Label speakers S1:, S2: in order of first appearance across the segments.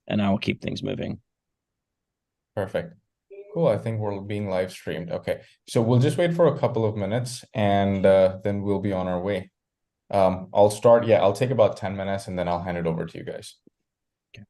S1: and I will keep things moving.
S2: Perfect. Cool. I think we're being live streamed. Okay. So we'll just wait for a couple of minutes and then we'll be on our way. I'll start. Yeah, I'll take about 10 minutes and then I'll hand it over to you guys.
S1: Okay.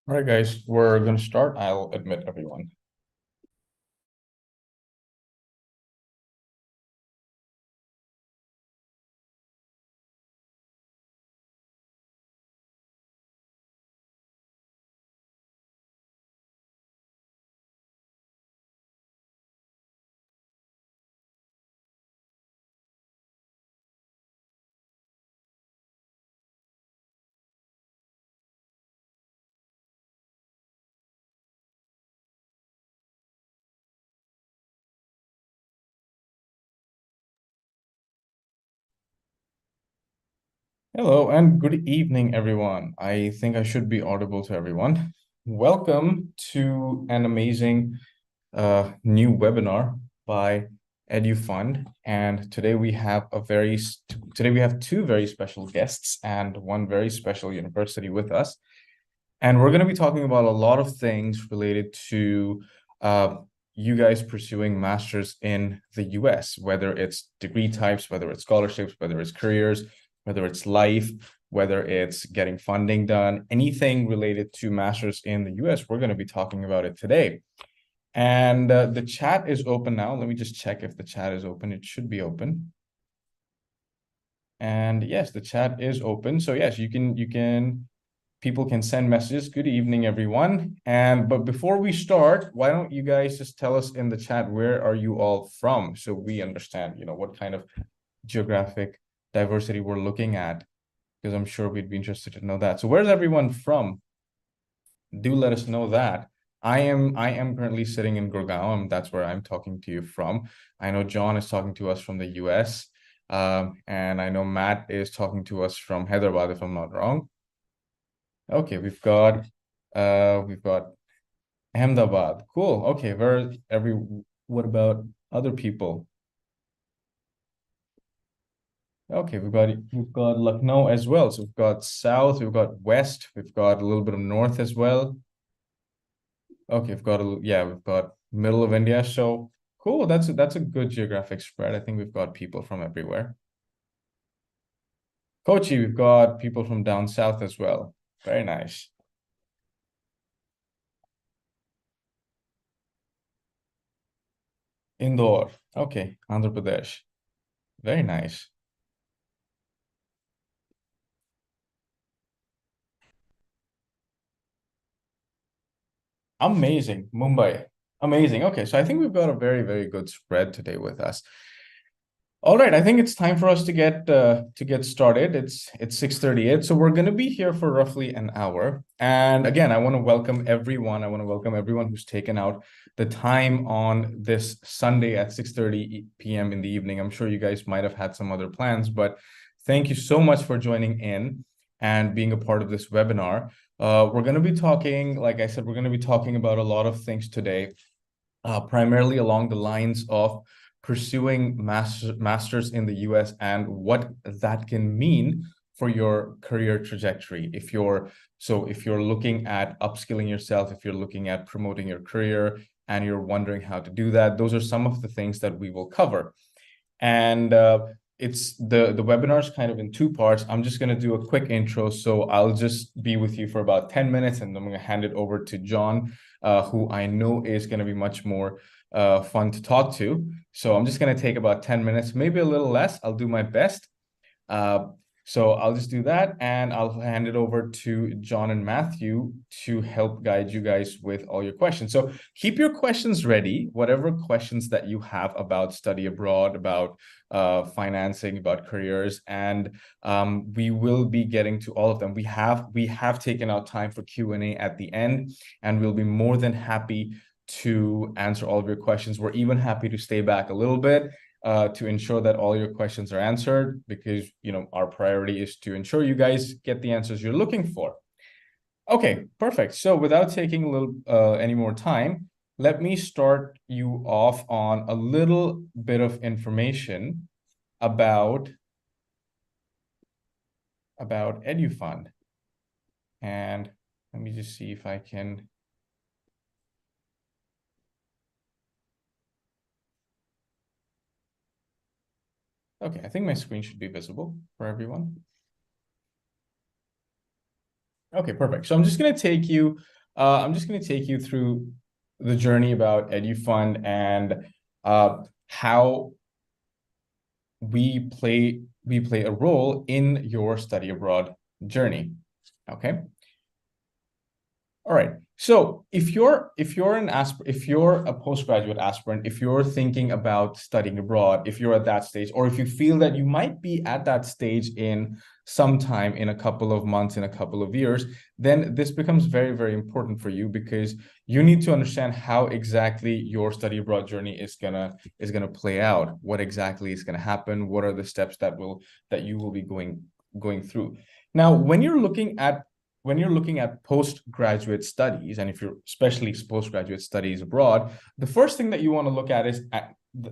S2: All right, guys, we're going to start. I'll admit everyone. Hello and good evening, everyone. I think I should be audible to everyone. Welcome to an amazing new webinar by EduFund. And today we have two very special guests and one very special university with us. And we're going to be talking about a lot of things related to uh, you guys pursuing masters in the US, whether it's degree types, whether it's scholarships, whether it's careers, whether it's life, whether it's getting funding done, anything related to masters in the US, we're going to be talking about it today. And the chat is open now. Let me just check if the chat is open. It should be open. And yes, the chat is open. So yes, people can send messages. Good evening, everyone. But before we start, why don't you guys just tell us in the chat, where are you all from? So we understand, what kind of geographic diversity we're looking at, because I'm sure we'd be interested to know that. So where's everyone from? Do let us know that. I am currently sitting in Gurgaon, and that's where I'm talking to you from. I know John is talking to us from the US. And I know Matt is talking to us from Hyderabad, if I'm not wrong. Okay, we've got Ahmedabad. Cool. Okay, what about other people? Okay, we've got Lucknow as well. So we've got south, we've got west, we've got a little bit of north as well. Okay, we've got middle of India. So cool. That's a good geographic spread. I think we've got people from everywhere. Kochi, we've got people from down south as well. Very nice. Indore. Okay, Andhra Pradesh. Very nice. Amazing. Mumbai. Amazing. Okay, so I think we've got a very, very good spread today with us. All right, I think it's time for us to get started. It's 6:38, so we're going to be here for roughly an hour. And again, I want to welcome everyone. I want to welcome everyone who's taken out the time on this Sunday at 6:30 p.m. in the evening. I'm sure you guys might have had some other plans, but thank you so much for joining in and being a part of this webinar. We're going to be talking, like I said, we're going to be talking about a lot of things today, primarily along the lines of pursuing masters in the US and what that can mean for your career trajectory. If you're looking at upskilling yourself, if you're looking at promoting your career and you're wondering how to do that, those are some of the things that we will cover. And it's the webinar is kind of in two parts. I'm just going to do a quick intro. So I'll just be with you for about 10 minutes and then I'm going to hand it over to John, who I know is going to be much more fun to talk to. So I'm just going to take about 10 minutes, maybe a little less. I'll do my best. So I'll just do that and I'll hand it over to John and Matthew to help guide you guys with all your questions. So keep your questions ready, whatever questions that you have about study abroad, about financing, about careers, and we will be getting to all of them. We have taken out time for Q&A at the end, and we'll be more than happy to answer all of your questions. We're even happy to stay back a little bit to ensure that all your questions are answered, because our priority is to ensure you guys get the answers you're looking for. Okay, perfect. So without taking any more time, let me start you off on a little bit of information about EduFund. And let me just see if I can. Okay, I think my screen should be visible for everyone. Okay, perfect. So I'm just going to take you I'm just going to take you through the journey about EduFund and how we play a role in your study abroad journey. Okay. All right. So if you're a postgraduate aspirant, if you're thinking about studying abroad, if you're at that stage, or if you feel that you might be at that stage in some time, in a couple of months, in a couple of years, then this becomes very, very important for you, because you need to understand how exactly your study abroad journey is gonna play out. What exactly is gonna happen? What are the steps that you will be going through? Now, when you're looking at postgraduate studies, and if you're especially postgraduate studies abroad, the first thing that you want to look at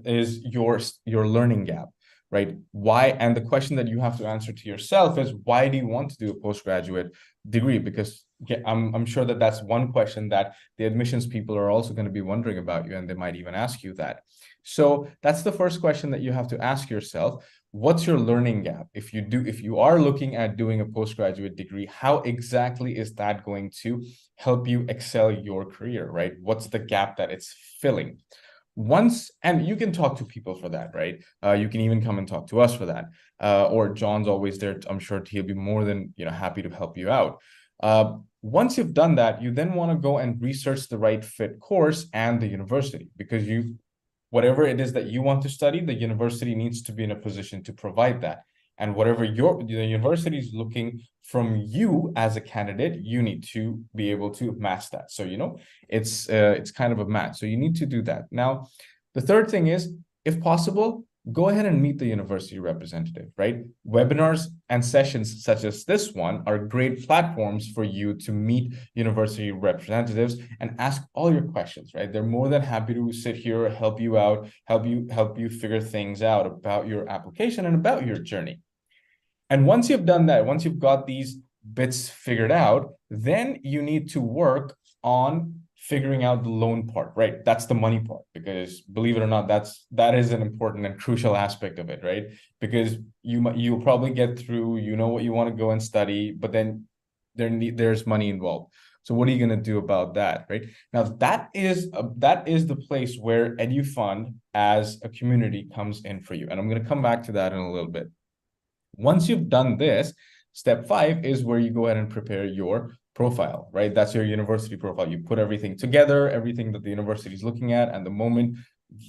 S2: is your learning gap, right? Why? And the question that you have to answer to yourself is, why do you want to do a postgraduate degree? Because I'm sure that that's one question that the admissions people are also going to be wondering about you, and they might even ask you that. So that's the first question that you have to ask yourself. What's your learning gap? If you are looking at doing a postgraduate degree, how exactly is that going to help you excel your career, right? What's the gap that it's filling? And you can talk to people for that, right? You can even come and talk to us for that. Or John's always there. I'm sure he'll be more than happy to help you out. Once you've done that, you then want to go and research the right fit course and the university, because whatever it is that you want to study, the university needs to be in a position to provide that. And whatever the university is looking from you as a candidate, you need to be able to match that. So, it's kind of a match. So you need to do that. Now, the third thing is, if possible, go ahead and meet the university representative, right? Webinars and sessions such as this one are great platforms for you to meet university representatives and ask all your questions, right? They're more than happy to sit here, help you out, help you figure things out about your application and about your journey. And once you've done that, once you've got these bits figured out, then you need to work on figuring out the loan part, right? That's the money part, because believe it or not, that is an important and crucial aspect of it, right? Because you'll probably get through, what you want to go and study, but then there's money involved. So what are you going to do about that, right? Now, that is the place where EduFund as a community comes in for you. And I'm going to come back to that in a little bit. Once you've done this, step 5 is where you go ahead and prepare your profile, right? That's your university profile. You put everything together, everything that the university is looking at, and the moment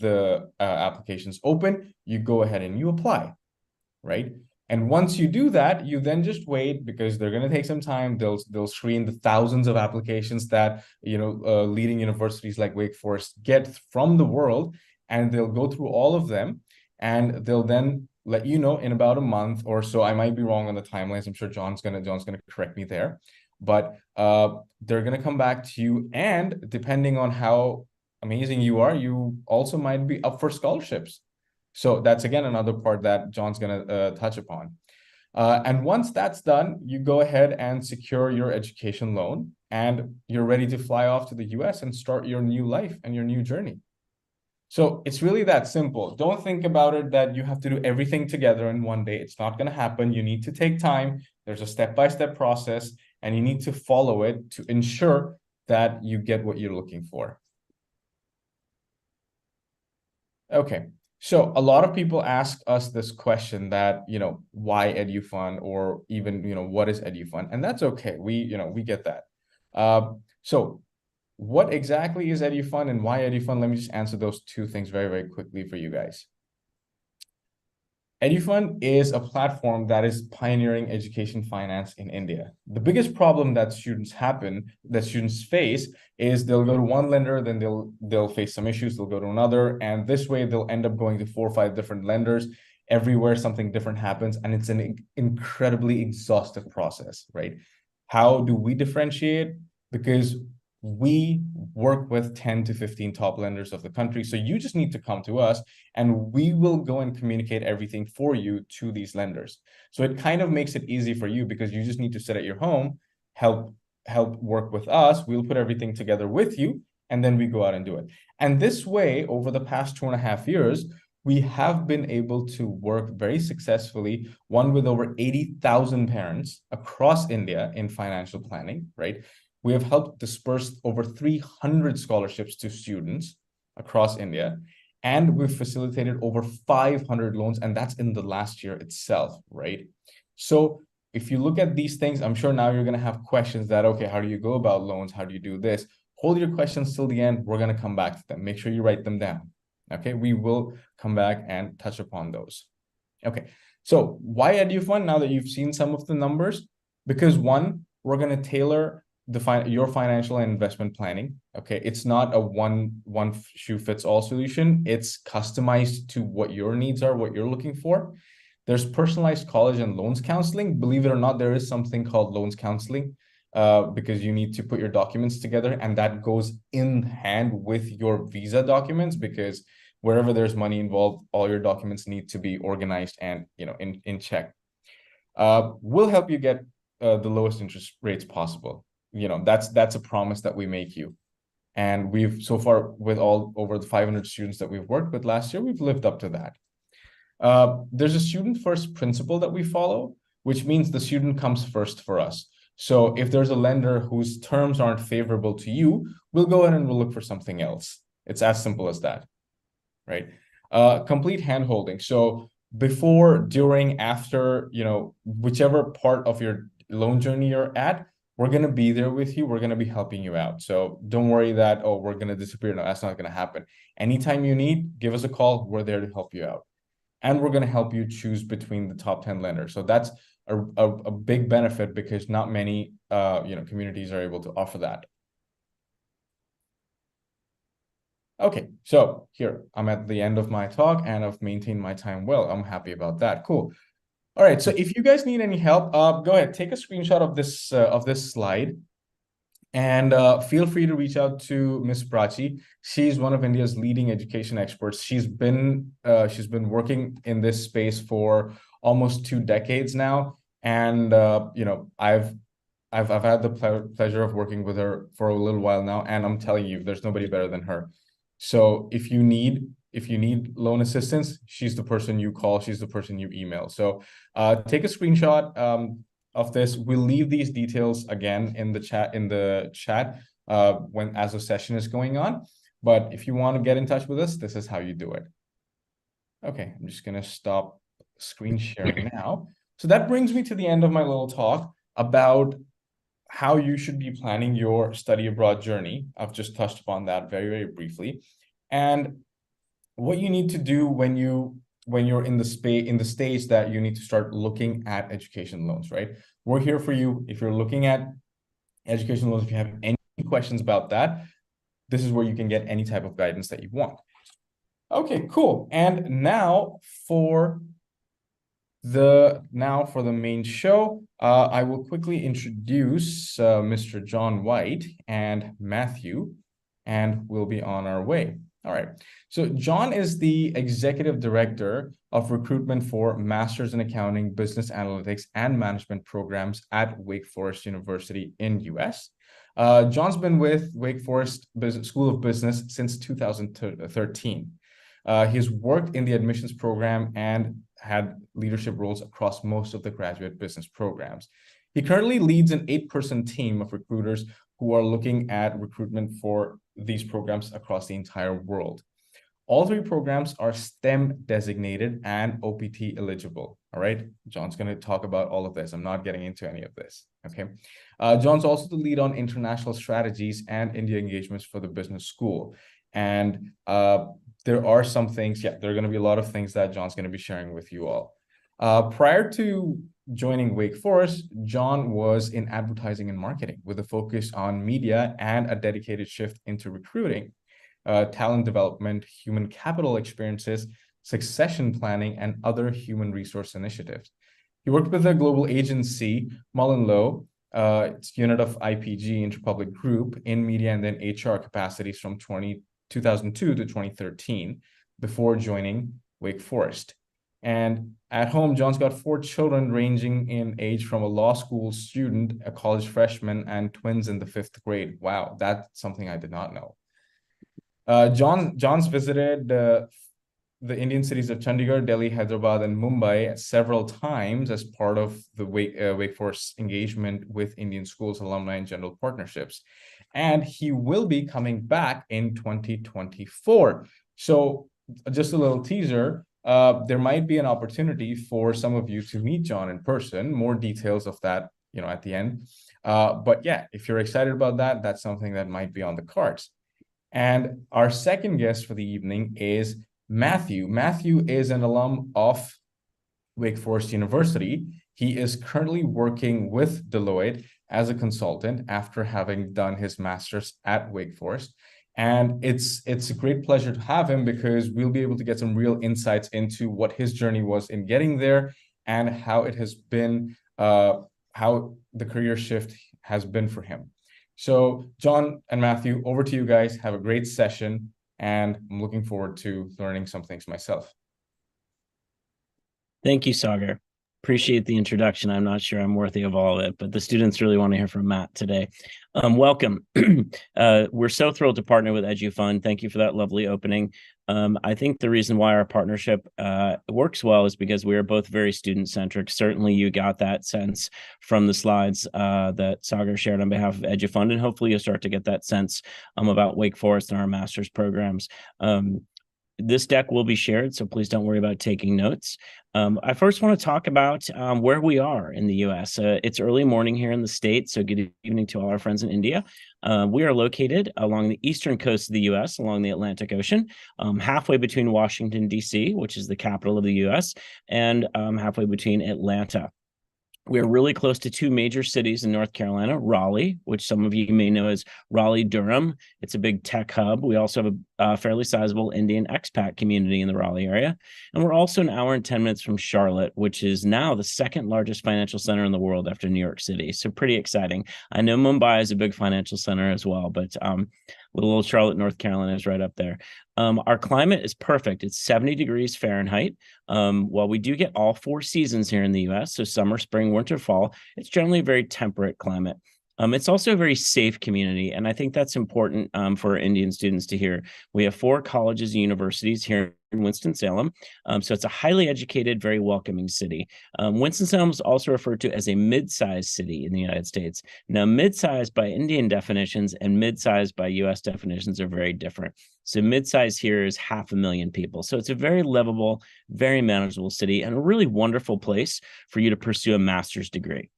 S2: the application's open, you go ahead and you apply, right? And once you do that, you then just wait, because they're going to take some time. They'll screen the thousands of applications that leading universities like Wake Forest get from the world, and they'll go through all of them, and they'll then let you know in about a month or so. I might be wrong on the timelines. I'm sure John's gonna correct me there, but they're gonna come back to you, and depending on how amazing you are, you also might be up for scholarships. So that's again another part that John's gonna touch upon. And once that's done, you go ahead and secure your education loan, and you're ready to fly off to the US and start your new life and your new journey. So it's really that simple. Don't think about it that you have to do everything together in one day. It's not going to happen. You need to take time. There's a step-by-step process, and you need to follow it to ensure that you get what you're looking for. Okay. So a lot of people ask us this question that, why EduFund, or even, what is EduFund? And that's okay. We get that. So what exactly is EduFund and why EduFund? Let me just answer those two things very, very quickly for you guys. EduFund is a platform that is pioneering education finance in India. The biggest problem that students face is they'll go to one lender, then they'll face some issues, they'll go to another, and this way they'll end up going to 4 or 5 different lenders. Everywhere something different happens, and it's an incredibly exhaustive process, right? How do we differentiate? Because we work with 10 to 15 top lenders of the country. So you just need to come to us, and we will go and communicate everything for you to these lenders. So it kind of makes it easy for you, because you just need to sit at your home, help work with us. We'll put everything together with you, and then we go out and do it. And this way, over the past 2.5 years, we have been able to work very successfully, one with over 80,000 parents across India in financial planning, right? We have helped disperse over 300 scholarships to students across India, and we've facilitated over 500 loans, and that's in the last year itself, right? So if you look at these things, I'm sure now you're going to have questions that, okay, how do you go about loans? How do you do this? Hold your questions till the end. We're going to come back to them. Make sure you write them down. Okay, we will come back and touch upon those. Okay, so why EduFund now that you've seen some of the numbers? Because one, we're going to tailor your financial and investment planning. Okay, it's not a one shoe fits all solution. It's customized to what your needs are, what you're looking for. There's personalized college and loans counseling. Believe it or not, there is something called loans counseling because you need to put your documents together, and that goes in hand with your visa documents, because wherever there's money involved, all your documents need to be organized and in check. We'll help you get the lowest interest rates possible. That's a promise that we make you. And we've so far, with all over the 500 students that we've worked with last year, we've lived up to that. There's a student first principle that we follow, which means the student comes first for us. So if there's a lender whose terms aren't favorable to you, we'll go ahead and we'll look for something else. It's as simple as that, right? Complete handholding. So before, during, after, whichever part of your loan journey you're at, we're going to be there with you. We're going to be helping you out. So don't worry that, oh, we're going to disappear. No, that's not going to happen. Anytime you need, give us a call. We're there to help you out. And we're going to help you choose between the top 10 lenders. So that's a big benefit, because not many communities are able to offer that. Okay, so here I'm at the end of my talk, and I've maintained my time well. I'm happy about that. Cool. All right, so if you guys need any help, go ahead, take a screenshot of this slide, and feel free to reach out to Ms. Prachi. She's one of India's leading education experts. She's been working in this space for almost 2 decades now, and I've had the pleasure of working with her for a little while now, and I'm telling you, there's nobody better than her. So if you need loan assistance, she's the person you call. She's the person you email. So take a screenshot of this. We'll leave these details again in the chat as the session is going on. But if you want to get in touch with us, this is how you do it. Okay, I'm just going to stop screen sharing now. So that brings me to the end of my little talk about how you should be planning your study abroad journey. I've just touched upon that very, very briefly. And what you need to do when you're in the stage that you need to start looking at education loans, right? We're here for you. If you're looking at education loans, if you have any questions about that, this is where you can get any type of guidance that you want. Okay, cool. And now for the main show, I will quickly introduce Mr. John White and Matthew, and we'll be on our way. All right. So John is the Executive Director of Recruitment for Masters in Accounting, Business Analytics, and Management programs at Wake Forest University in US. John's been with Wake Forest School of Business since 2013. He's worked in the admissions program and had leadership roles across most of the graduate business programs. He currently leads an 8-person team of recruiters who are looking at recruitment for these programs across the entire world. All 3 programs are STEM designated and OPT eligible. All right, John's going to talk about all of this. I'm not getting into any of this. Okay. John's also the lead on international strategies and India engagements for the business school. And there are some things, there are going to be a lot of things that John's going to be sharing with you all. Prior to joining Wake Forest, John was in advertising and marketing with a focus on media and a dedicated shift into recruiting, talent development, human capital experiences, succession planning, and other human resource initiatives. He worked with a global agency, Mullen Lowe, it's unit of IPG, Interpublic Group, in media and then HR capacities from 2002 to 2013 before joining Wake Forest. And at home, John's got 4 children ranging in age from a law school student, a college freshman, and twins in the 5th grade. Wow, that's something I did not know. John's visited the Indian cities of Chandigarh, Delhi, Hyderabad, and Mumbai several times as part of the Wake Forest engagement with Indian schools, alumni, and general partnerships. And he will be coming back in 2024. So just a little teaser, there might be an opportunity for some of you to meet John in person. More details of that, at the end. But yeah, if you're excited about that, that's something that might be on the cards. And our second guest for the evening is Matthew. Matthew is an alum of Wake Forest University. He is currently working with Deloitte as a consultant after having done his master's at Wake Forest. And it's a great pleasure to have him because we'll be able to get some real insights into what his journey was in getting there and how it has been, how the career shift has been for him. So John and Matthew, over to you guys. Have a great session, and I'm looking forward to learning some things myself.
S1: Thank you, Sagar. Appreciate the introduction. I'm not sure I'm worthy of all of it, but the students really want to hear from Matt today. Welcome. We're so thrilled to partner with EduFund. Thank you for that lovely opening. I think the reason why our partnership works well is because we are both very student-centric. Certainly you got that sense from the slides that Sagar shared on behalf of EduFund, and hopefully you'll start to get that sense about Wake Forest and our master's programs. This deck will be shared, so please don't worry about taking notes. I first want to talk about where we are in the U.S. It's early morning here in the States, so good evening to all our friends in India. We are located along the eastern coast of the U.S., along the Atlantic Ocean, halfway between Washington, D.C., which is the capital of the U.S., and halfway between Atlanta. We're really close to two major cities in North Carolina, Raleigh, which some of you may know as Raleigh-Durham. It's a big tech hub. We also have a fairly sizable Indian expat community in the Raleigh area. And we're also an hour and 10 minutes from Charlotte, which is now the second largest financial center in the world after New York City. So pretty exciting. I know Mumbai is a big financial center as well, but little Charlotte, North Carolina is right up there. Our climate is perfect. It's 70 degrees Fahrenheit. While we do get all 4 seasons here in the US, so summer, spring, winter, fall, it's generally a very temperate climate. It's also a very safe community, and I think that's important for our Indian students to hear. We have 4 colleges and universities here in Winston-Salem, so it's a highly educated, very welcoming city. Winston-Salem is also referred to as a mid-sized city in the United States. Now, mid-sized by Indian definitions and mid-sized by U.S. definitions are very different. So mid-size here is 500,000 people. So it's a very livable, very manageable city, and a really wonderful place for you to pursue a master's degree.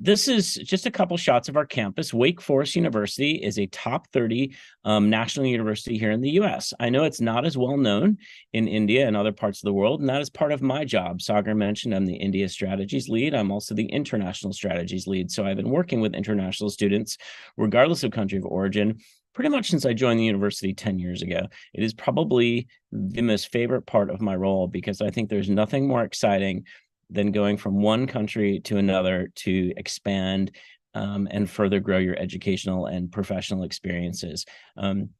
S1: This is just a couple shots of our campus. Wake Forest University is a top 30 national university here in the US. I know it's not as well known in India and other parts of the world, and that is part of my job. Sagar mentioned I'm the India Strategies lead. I'm also the International Strategies lead. So I've been working with international students, regardless of country of origin, pretty much since I joined the university 10 years ago. It is probably the most favorite part of my role because I think there's nothing more exciting than going from one country to another to expand and further grow your educational and professional experiences. I'm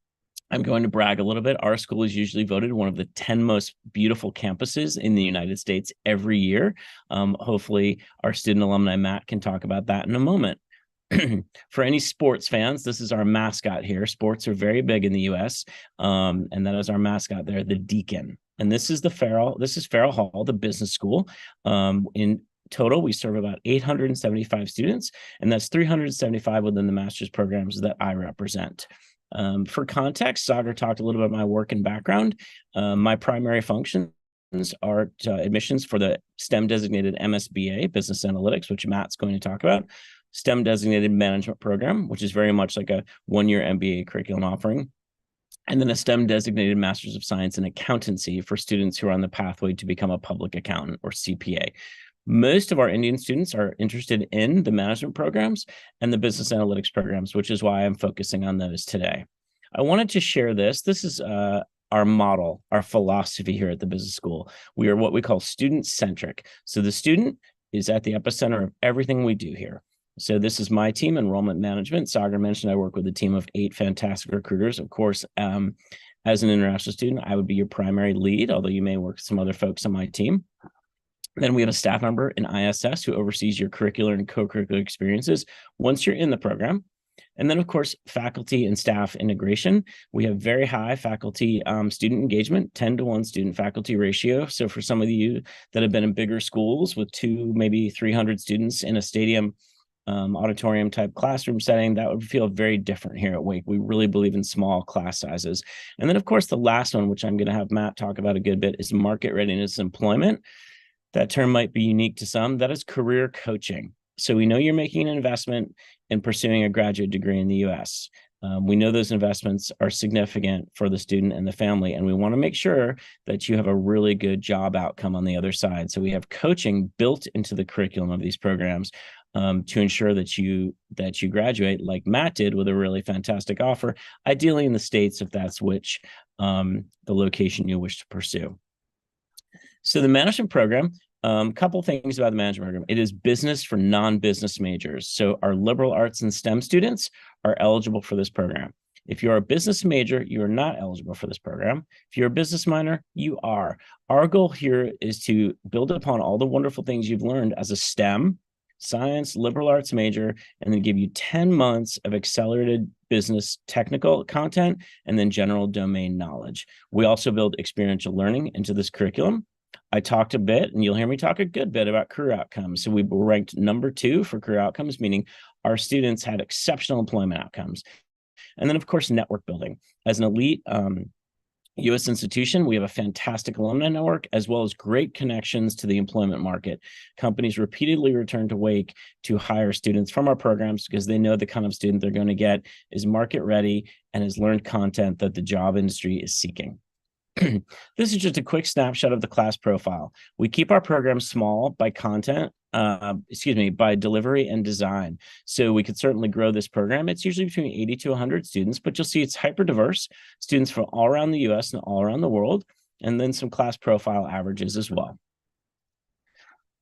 S1: going to brag a little bit. Our school is usually voted one of the 10 most beautiful campuses in the United States every year. Hopefully, our student alumni, Matt, can talk about that in a moment. For any sports fans, this is our mascot here. Sports are very big in the U.S., and that is our mascot there, the Deacon. And this is Farrell Hall, the business school. In total, we serve about 875 students, and that's 375 within the master's programs that I represent. For context, Sagar talked a little bit about my work and background. My primary functions are admissions for the STEM designated MSBA, Business Analytics, which Matt's going to talk about, STEM designated management program, which is very much like a one-year MBA curriculum offering, and then a STEM designated Master's of Science in Accountancy for students who are on the pathway to become a public accountant or CPA. Most of our Indian students are interested in the management programs and the business analytics programs, which is why I'm focusing on those today. I wanted to share this. This is our model, our philosophy here at the business school. We are what we call student-centric. So the student is at the epicenter of everything we do here. So this is my team, enrollment management. Sagar mentioned I work with a team of 8 fantastic recruiters. Of course, as an international student, I would be your primary lead, although you may work with some other folks on my team. Then we have a staff member in ISS who oversees your curricular and co-curricular experiences once you're in the program. And then, of course, faculty and staff integration. We have very high faculty student engagement, 10-to-1 student faculty ratio. So for some of you that have been in bigger schools with 200, maybe 300 students in a stadium auditorium type classroom setting, that would feel very different here at Wake. We really believe in small class sizes. And then, of course, the last one, which I'm going to have Matt talk about a good bit, is market readiness employment. That term might be unique to some. That is career coaching. So we know you're making an investment in pursuing a graduate degree in the US. We know those investments are significant for the student and the family, and we want to make sure that you have a really good job outcome on the other side. So we have coaching built into the curriculum of these programs to ensure that you graduate like Matt did with a really fantastic offer, ideally in the States if that's which the location you wish to pursue. So the management program, couple things about the management program. It is business for non-business majors. So our liberal arts and STEM students are eligible for this program. If you're a business major, you are not eligible for this program. If you're a business minor, you are. Our goal here is to build upon all the wonderful things you've learned as a STEM, science, liberal arts major, and then give you 10 months of accelerated business technical content and then general domain knowledge. We also build experiential learning into this curriculum. I talked a bit, and you'll hear me talk a good bit about career outcomes. So we were ranked number 2 for career outcomes, meaning our students had exceptional employment outcomes. And then, of course, network building. As an elite U.S. institution, we have a fantastic alumni network, as well as great connections to the employment market. Companies repeatedly return to Wake to hire students from our programs because they know the kind of student they're going to get is market ready and has learned content that the job industry is seeking. This is just a quick snapshot of the class profile. We keep our programs small by by delivery and design. So we could certainly grow this program. It's usually between 80 to 100 students, but you'll see it's hyper diverse, students from all around the US and all around the world, and then some class profile averages as well.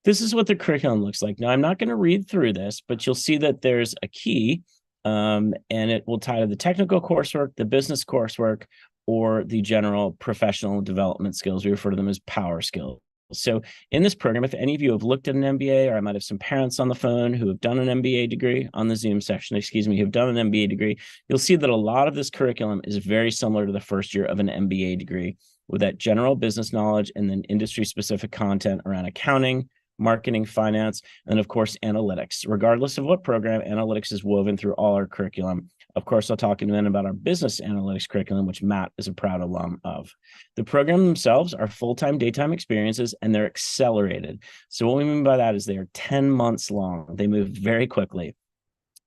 S1: This is what the curriculum looks like. Now, I'm not going to read through this, but you'll see that there's a key, and it will tie to the technical coursework, the business coursework, or the general professional development skills. We refer to them as power skills. So in this program, if any of you have looked at an MBA, or I might have some parents on the phone who have done an MBA degree on the Zoom section, who have done an MBA degree, you'll see that a lot of this curriculum is very similar to the first year of an MBA degree, with that general business knowledge and then industry-specific content around accounting, marketing, finance, and of course, analytics. Regardless of what program, analytics is woven through all our curriculum. Of course, I'll talk in a minute about our business analytics curriculum, which Matt is a proud alum of. The program themselves are full-time, daytime experiences, and they're accelerated. So what we mean by that is they are 10 months long. They move very quickly.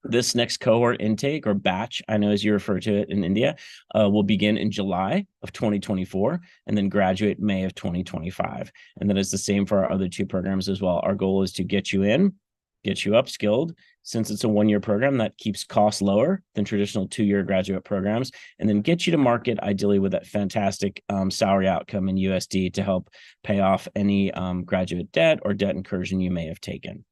S1: This next cohort intake, or batch, I know as you refer to it in India, will begin in July of 2024 and then graduate May of 2025. And that is the same for our other 2 programs as well. Our goal is to get you in, get you upskilled. Since it's a 1-year program, that keeps costs lower than traditional 2-year graduate programs, and then get you to market, ideally with that fantastic salary outcome in USD to help pay off any graduate debt or debt incursion you may have taken.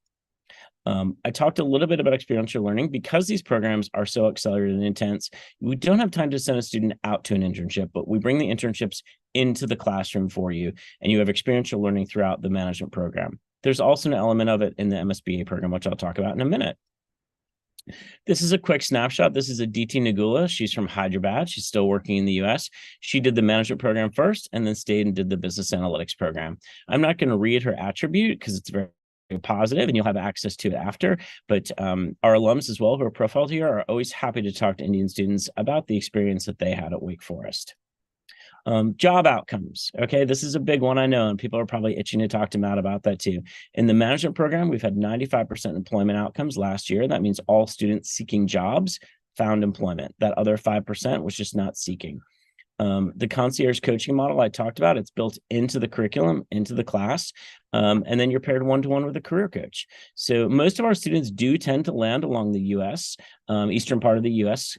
S1: I talked a little bit about experiential learning. Because these programs are so accelerated and intense, we don't have time to send a student out to an internship, but we bring the internships into the classroom for you, and you have experiential learning throughout the management program. There's also an element of it in the MSBA program, which I'll talk about in a minute. This is a quick snapshot. This is Aditi Nagula. She's from Hyderabad. She's still working in the US. She did the management program first and then stayed and did the business analytics program. I'm not going to read her attribute because it's very positive and you'll have access to it after, but our alums as well who are profiled here are always happy to talk to Indian students about the experience that they had at Wake Forest. Job outcomes. Okay, this is a big one, I know, and people are probably itching to talk to Matt about that too. In the management program, we've had 95% employment outcomes last year. That means all students seeking jobs found employment. That other 5% was just not seeking. The concierge coaching model I talked about, it's built into the curriculum, into the class, and then you're paired one-to-one with a career coach. So most of our students do tend to land along the U.S., eastern part of the U.S.,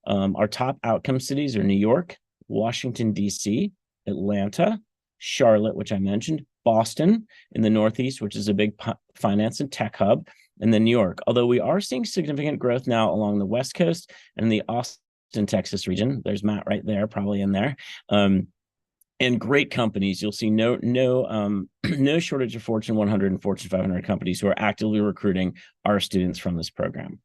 S1: Our top outcome cities are New York, Washington, D.C., Atlanta, Charlotte, which I mentioned, Boston in the Northeast, which is a big finance and tech hub, and then New York. Although we are seeing significant growth now along the West Coast and the Austin, Texas region. There's Matt right there, probably in there. And great companies. You'll see no shortage of Fortune 100 and Fortune 500 companies who are actively recruiting our students from this program.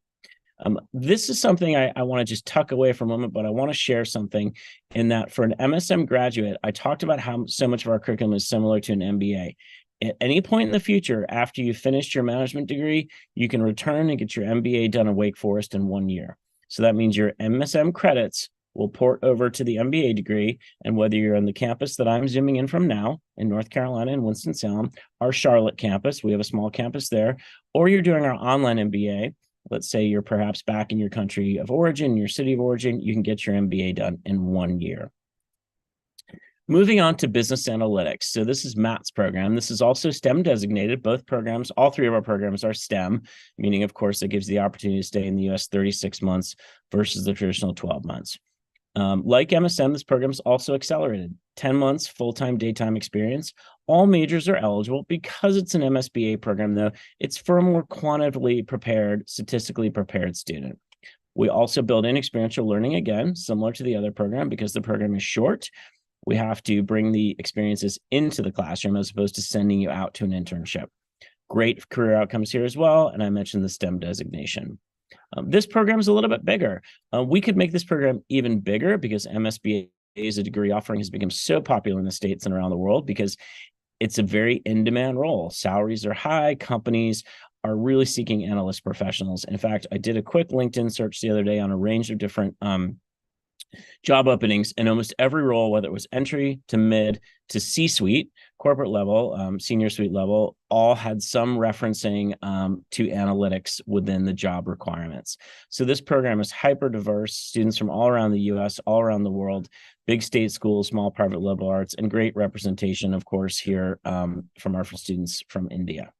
S1: This is something I want to just tuck away for a moment, but I want to share something in that for an MSM graduate, I talked about how so much of our curriculum is similar to an MBA. At any point in the future, after you finished your management degree, you can return and get your MBA done in Wake Forest in 1 year. So that means your MSM credits will port over to the MBA degree. And whether you're on the campus that I'm zooming in from now in North Carolina and Winston-Salem, our Charlotte campus, we have a small campus there, or you're doing our online MBA, let's say you're perhaps back in your country of origin, your city of origin, you can get your MBA done in 1 year. Moving on to business analytics. So this is Matt's program. This is also STEM designated. Both programs, all three of our programs are STEM, meaning, of course, it gives the opportunity to stay in the US 36 months versus the traditional 12 months. Like MSM, this program is also accelerated. 10 months full-time daytime experience. All majors are eligible. Because it's an MSBA program, though, it's for a more quantitatively prepared, statistically prepared student. We also build in experiential learning, again, similar to the other program, because the program is short. We have to bring the experiences into the classroom as opposed to sending you out to an internship. Great career outcomes here as well, and I mentioned the STEM designation. This program is a little bit bigger. We could make this program even bigger because MSBA as a degree offering has become so popular in the States and around the world because it's a very in-demand role. Salaries are high. Companies are really seeking analyst professionals. In fact, I did a quick LinkedIn search the other day on a range of different job openings, and almost every role, whether it was entry to mid to C-suite, corporate level, senior suite level, all had some referencing to analytics within the job requirements. So this program is hyper diverse, students from all around the US, all around the world, big state schools, small private liberal arts, and great representation, of course, here from our students from India.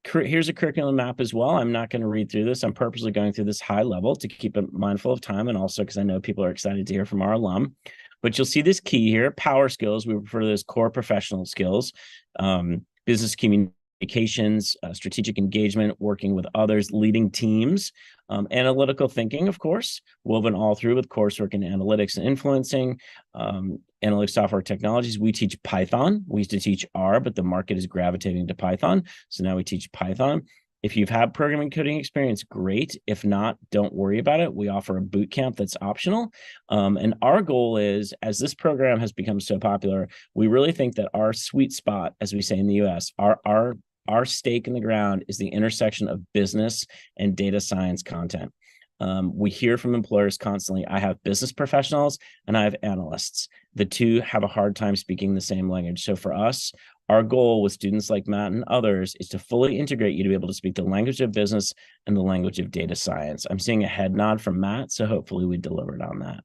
S1: Here's a curriculum map as well. I'm not going to read through this. I'm purposely going through this high level to keep it mindful of time, and also because I know people are excited to hear from our alum. But you'll see this key here, power skills. We refer to those core professional skills, business communications, strategic engagement, working with others, leading teams, analytical thinking, of course, woven all through with coursework in analytics and influencing, analytics software technologies. We teach Python. We used to teach R, but the market is gravitating to Python. So now we teach Python. If you've had programming coding experience, great. If not, don't worry about it. We offer a boot camp that's optional. And our goal is, as this program has become so popular, we really think that our sweet spot, as we say in the US, our stake in the ground is the intersection of business and data science content. We hear from employers constantly, I have business professionals and I have analysts. The two have a hard time speaking the same language. So for us, our goal with students like Matt and others is to fully integrate you to be able to speak the language of business and the language of data science. I'm seeing a head nod from Matt, so hopefully we delivered on that.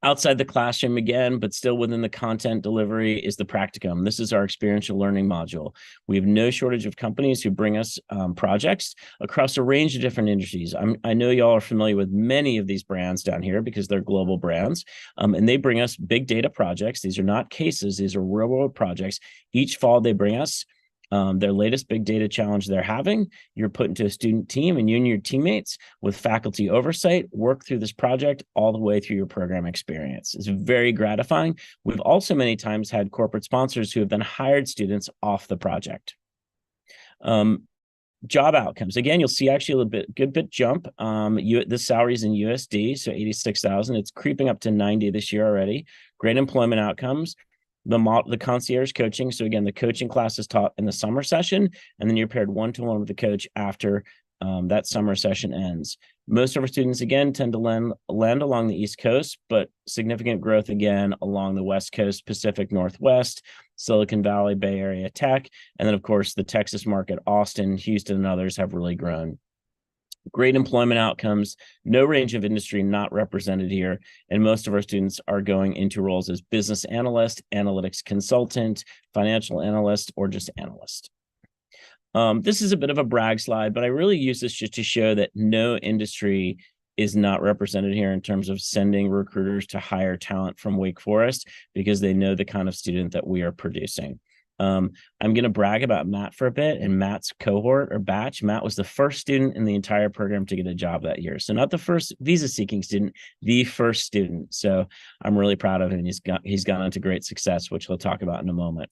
S1: Outside the classroom again, but still within the content delivery, is the practicum. This is our experiential learning module. We have no shortage of companies who bring us projects across a range of different industries. I know y'all are familiar with many of these brands down here because they're global brands, and they bring us big data projects. These are not cases, these are real world projects. Each fall they bring us their latest big data challenge they're having. You're put into a student team, and you and your teammates with faculty oversight work through this project all the way through your program experience. It's very gratifying. We've also many times had corporate sponsors who have then hired students off the project. Job outcomes. Again, you'll see actually a good bit jump. The salaries in USD, so 86,000. It's creeping up to 90 this year already. Great employment outcomes. The concierge coaching. So again, the coaching class is taught in the summer session, and then you're paired one-to-one with the coach after that summer session ends. Most of our students, again, tend to land along the East Coast, but significant growth, again, along the West Coast, Pacific Northwest, Silicon Valley, Bay Area tech, and then, of course, the Texas market, Austin, Houston, and others have really grown. Great employment outcomes, no range of industry not represented here, and most of our students are going into roles as business analyst, analytics consultant, financial analyst, or just analyst. This is a bit of a brag slide, but I really use this just to show that no industry is not represented here in terms of sending recruiters to hire talent from Wake Forest because they know the kind of student that we are producing. I'm going to brag about Matt for a bit, and Matt's cohort or batch. Matt was the first student in the entire program to get a job that year. So not the first visa-seeking student, the first student. So I'm really proud of him. He's gone on to great success, which we'll talk about in a moment.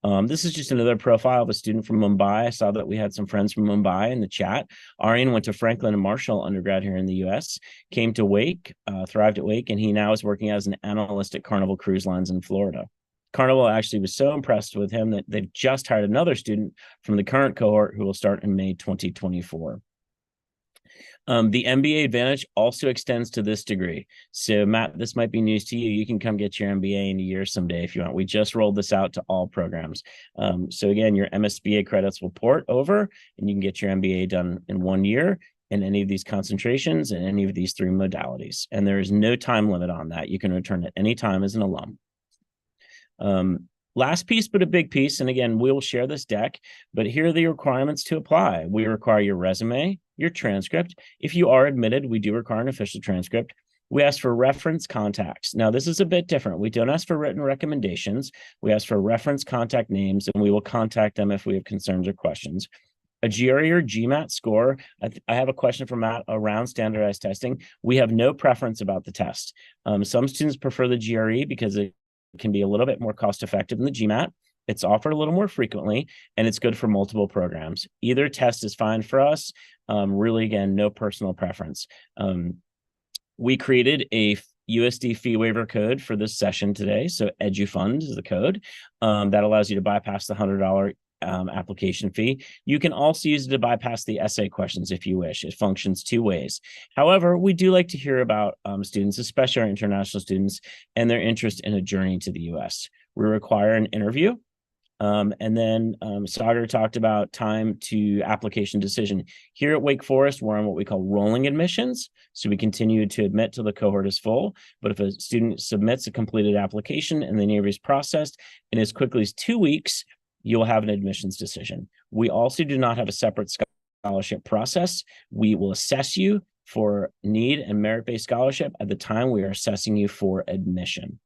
S1: This is just another profile of a student from Mumbai. I saw that we had some friends from Mumbai in the chat. Aryan went to Franklin and Marshall undergrad here in the US, came to Wake, thrived at Wake, and he now is working as an analyst at Carnival Cruise Lines in Florida. Carnival actually was so impressed with him that they've just hired another student from the current cohort who will start in May 2024. The MBA Advantage also extends to this degree. So Matt, this might be news to you. You can come get your MBA in a year someday if you want. We just rolled this out to all programs. So again, your MSBA credits will port over and you can get your MBA done in 1 year in any of these concentrations and any of these 3 modalities. And there is no time limit on that. You can return at any time as an alum. Last piece, but a big piece. And again, we'll share this deck, but here are the requirements to apply. We require your resume, your transcript. If you are admitted, we do require an official transcript. We ask for reference contacts. Now, this is a bit different. We don't ask for written recommendations. We ask for reference contact names, and we will contact them if we have concerns or questions. A GRE or GMAT score. I have a question for Matt around standardized testing. We have no preference about the test. Some students prefer the GRE because it can be a little bit more cost effective than the GMAT. It's offered a little more frequently, and it's good for multiple programs. Either test is fine for us. Really, again, no personal preference. We created a USD fee waiver code for this session today. So EduFund is the code that allows you to bypass the $100 application fee. You can also use it to bypass the essay questions if you wish. It functions 2 ways. However, we do like to hear about students, especially our international students, and their interest in a journey to the US. We require an interview. And then Sagar talked about time to application decision. Here at Wake Forest, we're on what we call rolling admissions. So we continue to admit till the cohort is full. But if a student submits a completed application and the interview is processed in as quickly as 2 weeks, you'll have an admissions decision. We also do not have a separate scholarship process. We will assess you for need and merit-based scholarship at the time we are assessing you for admission.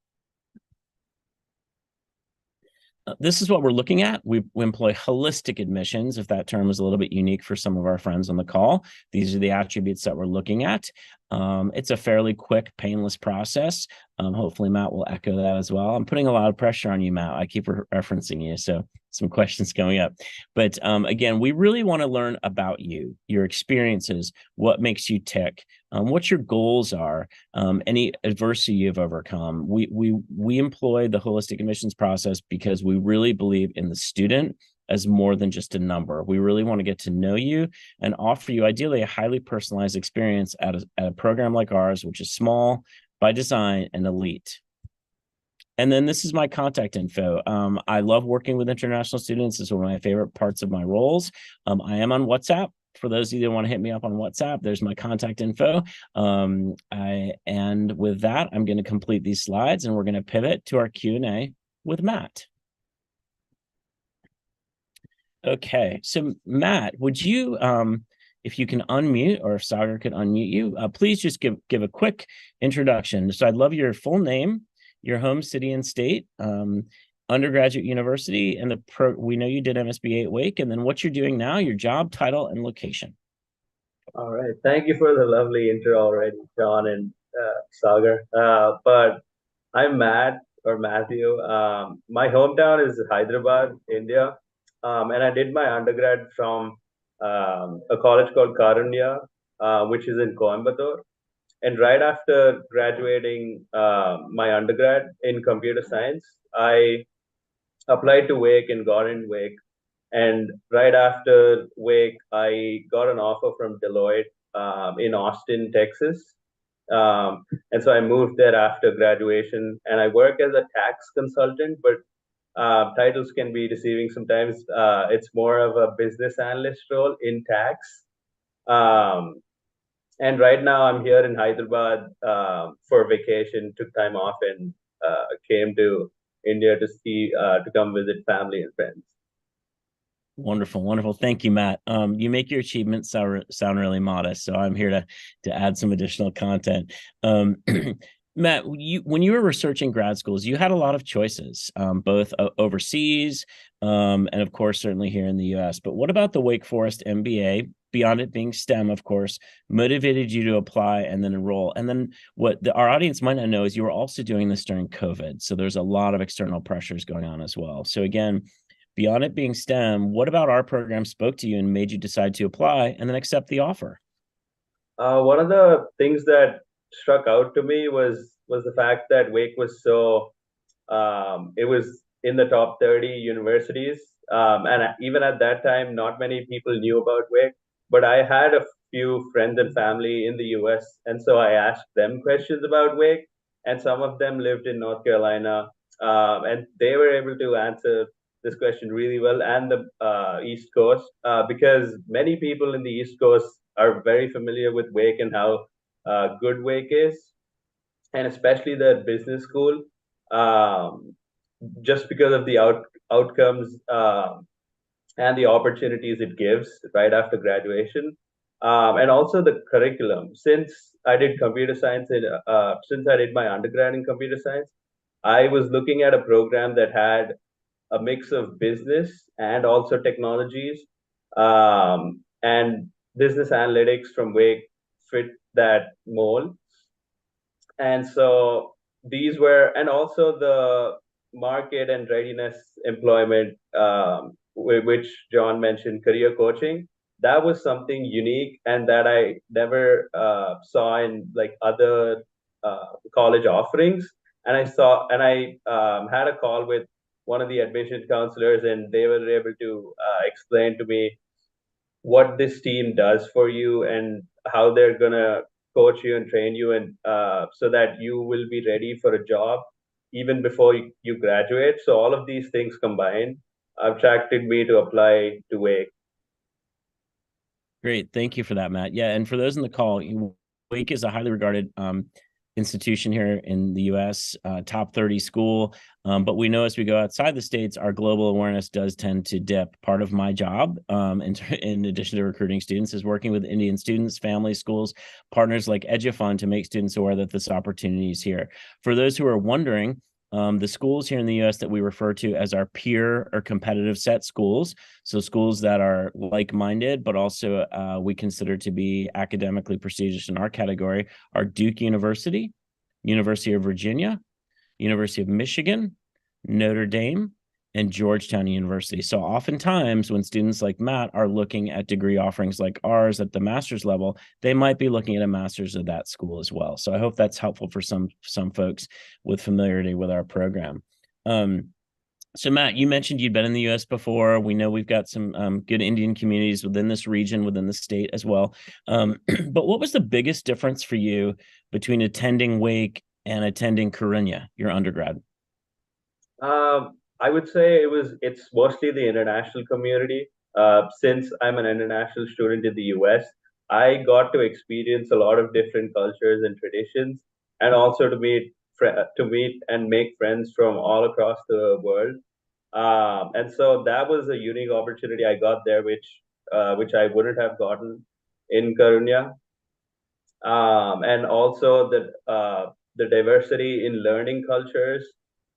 S1: This is what we're looking at. We employ holistic admissions, if that term is a little bit unique for some of our friends on the call. These are the attributes that we're looking at. It's a fairly quick, painless process. Hopefully Matt will echo that as well. I'm putting a lot of pressure on you, Matt. I keep referencing you, so some questions coming up. But again, we really want to learn about you, your experiences, what makes you tick, what your goals are, any adversity you've overcome. We employ the holistic admissions process because we really believe in the student as more than just a number. We really want to get to know you and offer you ideally a highly personalized experience at a program like ours, which is small by design and elite. And then this is my contact info. I love working with international students. It's one of my favorite parts of my roles. I am on WhatsApp. For those of you that want to hit me up on WhatsApp, there's my contact info. And with that, I'm going to complete these slides and we're going to pivot to our Q&A with Matt. Okay, so Matt, would you, if you can unmute, or if Sagar could unmute you, please just give a quick introduction. So I'd love your full name, your home city and state, undergraduate university, and we know you did MSBA at Wake, and then what you're doing now, your job title and location.
S3: All right, thank you for the lovely intro already, John and Sagar. But I'm Matt, or Matthew. My hometown is Hyderabad, India. And I did my undergrad from a college called Karunya, which is in Coimbatore. And right after graduating my undergrad in computer science, I applied to Wake and got in Wake. And right after Wake, I got an offer from Deloitte in Austin, Texas. And so I moved there after graduation. And I work as a tax consultant, but titles can be deceiving sometimes. It's more of a business analyst role in tax. And right now I'm here in Hyderabad for vacation, took time off and came to India to come visit family and friends.
S1: Wonderful, wonderful. Thank you, Matt. You make your achievements sound really modest, so I'm here to add some additional content. Matt, when you were researching grad schools, you had a lot of choices, both overseas and, of course, certainly here in the U.S. But what about the Wake Forest MBA, beyond it being STEM, of course, motivated you to apply and then enroll? And then what our audience might not know is you were also doing this during COVID. So there's a lot of external pressures going on as well. So again, Beyond it being STEM, what about our program spoke to you and made you decide to apply and then accept the offer?
S3: One of the things that struck out to me was the fact that Wake was so it was in the top 30 universities, and even at that time, not many people knew about Wake. But I had a few friends and family in the U.S., and so I asked them questions about Wake, and some of them lived in North Carolina, and they were able to answer this question really well, and the East Coast, because many people in the East Coast are very familiar with Wake and how good Wake is, and especially the business school, um, just because of the outcomes and the opportunities it gives right after graduation, and also the curriculum. Since I did my undergrad in computer science, I was looking at a program that had a mix of business and also technologies, and business analytics from Wake fit that mold. And so these were, and also the market and readiness employment, which John mentioned, career coaching. That was something unique and that I never saw in like other college offerings. And I had a call with one of the admission counselors, and they were able to explain to me what this team does for you and how they're gonna coach you and train you, and so that you will be ready for a job even before you graduate. So all of these things combined attracted me to apply to Wake.
S1: Great. Thank you for that, Matt. Yeah. And for those in the call, Wake is a highly regarded institution here in the U.S., top 30 school. But we know as we go outside the States, our global awareness does tend to dip. Part of my job, in addition to recruiting students, is working with Indian students, families, schools, partners like EduFund to make students aware that this opportunity is here. For those who are wondering, the schools here in the U.S. that we refer to as our peer or competitive set schools, so schools that are like-minded, but also we consider to be academically prestigious in our category, are Duke University, University of Virginia, University of Michigan, Notre Dame, and Georgetown University. So oftentimes when students like Matt are looking at degree offerings like ours at the master's level, they might be looking at a master's of that school as well. So I hope that's helpful for some folks with familiarity with our program. So Matt, you mentioned you'd been in the U.S. before. We know we've got some good Indian communities within this region, within the state as well. But what was the biggest difference for you between attending Wake and attending Karunya, your undergrad?
S3: I would say it's mostly the international community. Since I'm an international student in the US, I got to experience a lot of different cultures and traditions, and also to meet and make friends from all across the world. And so that was a unique opportunity I got there, which I wouldn't have gotten in Karunya. And also the diversity in learning cultures,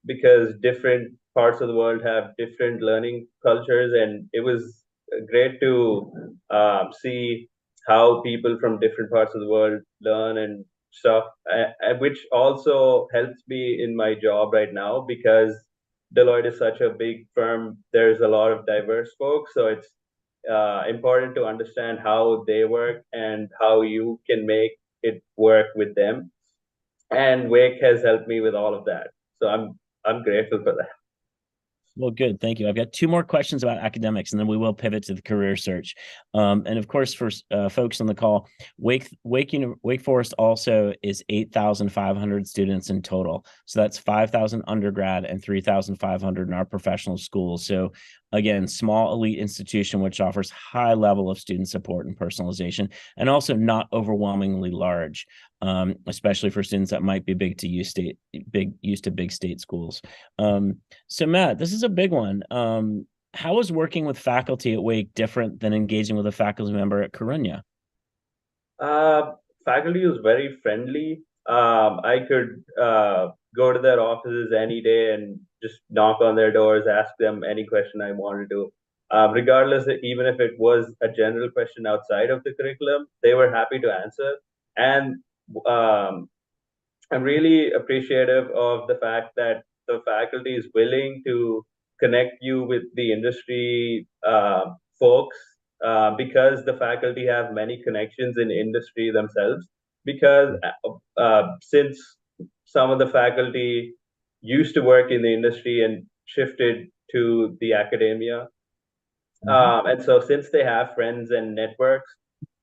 S3: because different parts of the world have different learning cultures, and it was great to see how people from different parts of the world learn and stuff, which also helps me in my job right now, because Deloitte is such a big firm. There's a lot of diverse folks, so it's important to understand how they work and how you can make it work with them. And Wake has helped me with all of that. So I'm grateful for that.
S1: Well, good. Thank you. I've got two more questions about academics, and then we will pivot to the career search. And of course, for folks on the call, Wake Forest also is 8,500 students in total. So that's 5,000 undergrad and 3,500 in our professional schools. So again, small elite institution, which offers high level of student support and personalization, and also not overwhelmingly large, especially for students that might be used to big state schools. So Matt, this is a big one. How is working with faculty at Wake different than engaging with a faculty member at Karunya?
S3: Faculty was very friendly. I could go to their offices any day and just knock on their doors, ask them any question I wanted to. Regardless, even if it was a general question outside of the curriculum, they were happy to answer. And I'm really appreciative of the fact that the faculty is willing to connect you with the industry folks, because the faculty have many connections in industry themselves. Because since some of the faculty used to work in the industry and shifted to the academia, and so since they have friends and networks,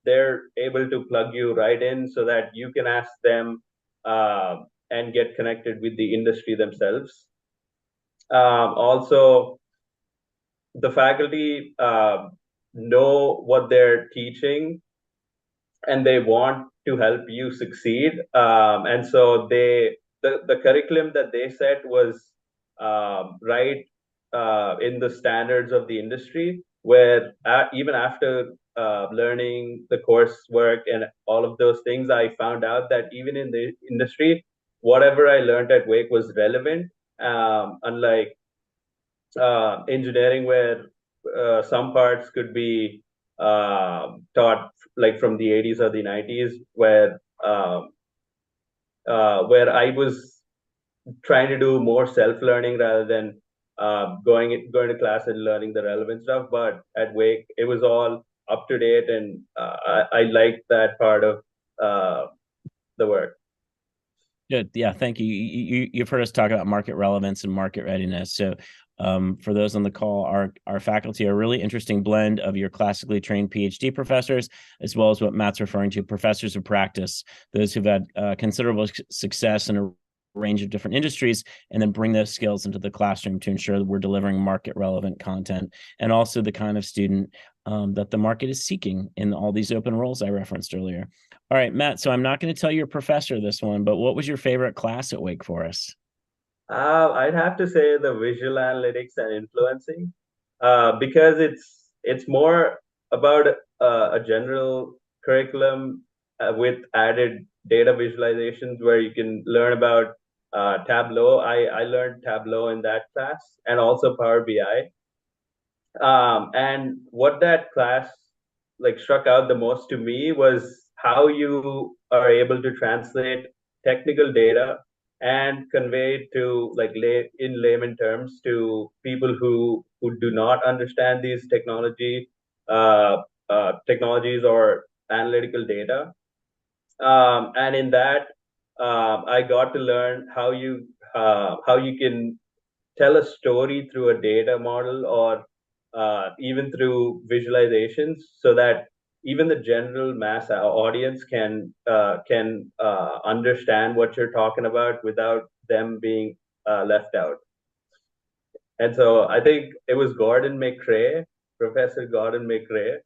S3: they're able to plug you right in so that you can ask them and get connected with the industry themselves. Also, the faculty know what they're teaching and they want to help you succeed. And so the curriculum that they set was right in the standards of the industry, where even after learning the coursework and all of those things, I found out that even in the industry, whatever I learned at Wake was relevant, unlike engineering, where some parts could be taught like from the 80s or the 90s, where I was trying to do more self-learning rather than going to class and learning the relevant stuff. But at Wake, it was all up to date, and I liked that part of the work.
S1: Good. Yeah, thank you. You've heard us talk about market relevance and market readiness. So for those on the call, our faculty are a really interesting blend of your classically trained PhD professors, as well as what Matt's referring to, professors of practice, those who've had considerable success in a range of different industries, and then bring those skills into the classroom to ensure that we're delivering market relevant content, and also the kind of student that the market is seeking in all these open roles I referenced earlier. All right, Matt, so I'm not going to tell your professor this one, but what was your favorite class at Wake Forest?
S3: I'd have to say the visual analytics and influencing, because it's more about a general curriculum with added data visualizations where you can learn about Tableau. I learned Tableau in that class, and also Power BI. And what that class like struck out the most to me was how you are able to translate technical data and convey it to like in layman terms to people who do not understand these technologies or analytical data. And in that, I got to learn how you can tell a story through a data model, or even through visualizations, so that even the general mass audience can understand what you're talking about without them being left out. And so I think it was Professor Gordon McRae,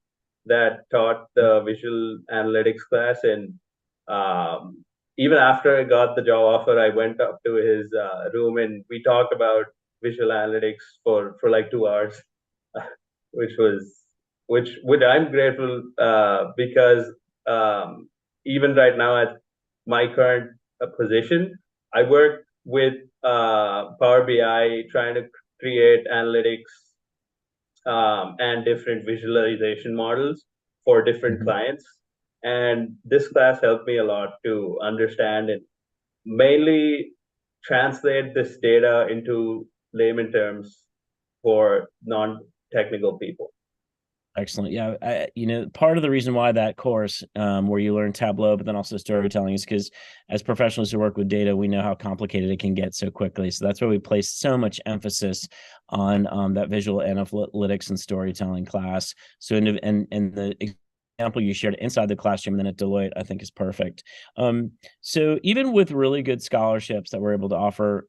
S3: that taught the visual analytics class. And even after I got the job offer, I went up to his room and we talked about visual analytics for like 2 hours, which I'm grateful, because even right now at my current position, I work with Power BI, trying to create analytics and different visualization models for different clients. And this class helped me a lot to understand and mainly translate this data into layman terms for non-technical people.
S1: Excellent. Yeah, part of the reason why that course, where you learn Tableau, but then also storytelling, is because as professionals who work with data, we know how complicated it can get so quickly. So that's why we place so much emphasis on that visual analytics and storytelling class. So and the example you shared inside the classroom and then at Deloitte, I think is perfect. So even with really good scholarships that we're able to offer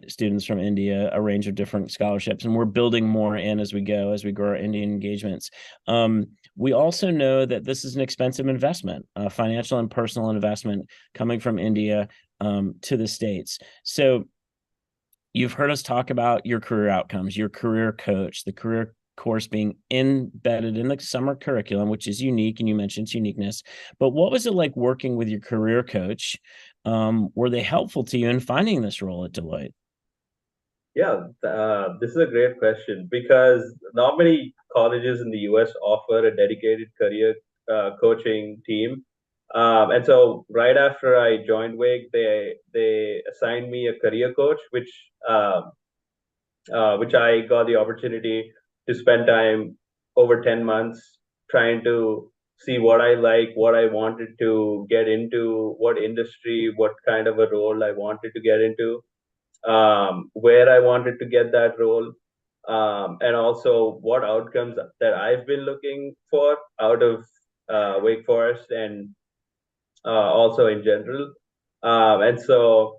S1: students from India, a range of different scholarships, and we're building more in as we grow our Indian engagements. We also know that this is an expensive investment, financial and personal investment coming from India to the States. So you've heard us talk about your career outcomes, your career coach, the career course being embedded in the summer curriculum, which is unique, and you mentioned its uniqueness. But what was it like working with your career coach? Were they helpful to you in finding this role at Deloitte?
S3: Yeah, this is a great question, because not many colleges in the US offer a dedicated career coaching team. And so right after I joined Wake, they assigned me a career coach, which which I got the opportunity to spend time over 10 months trying to see what I like, what I wanted to get into, what industry, what kind of a role I wanted to get into, where I wanted to get that role, and also what outcomes that I've been looking for out of Wake Forest and also in general. And so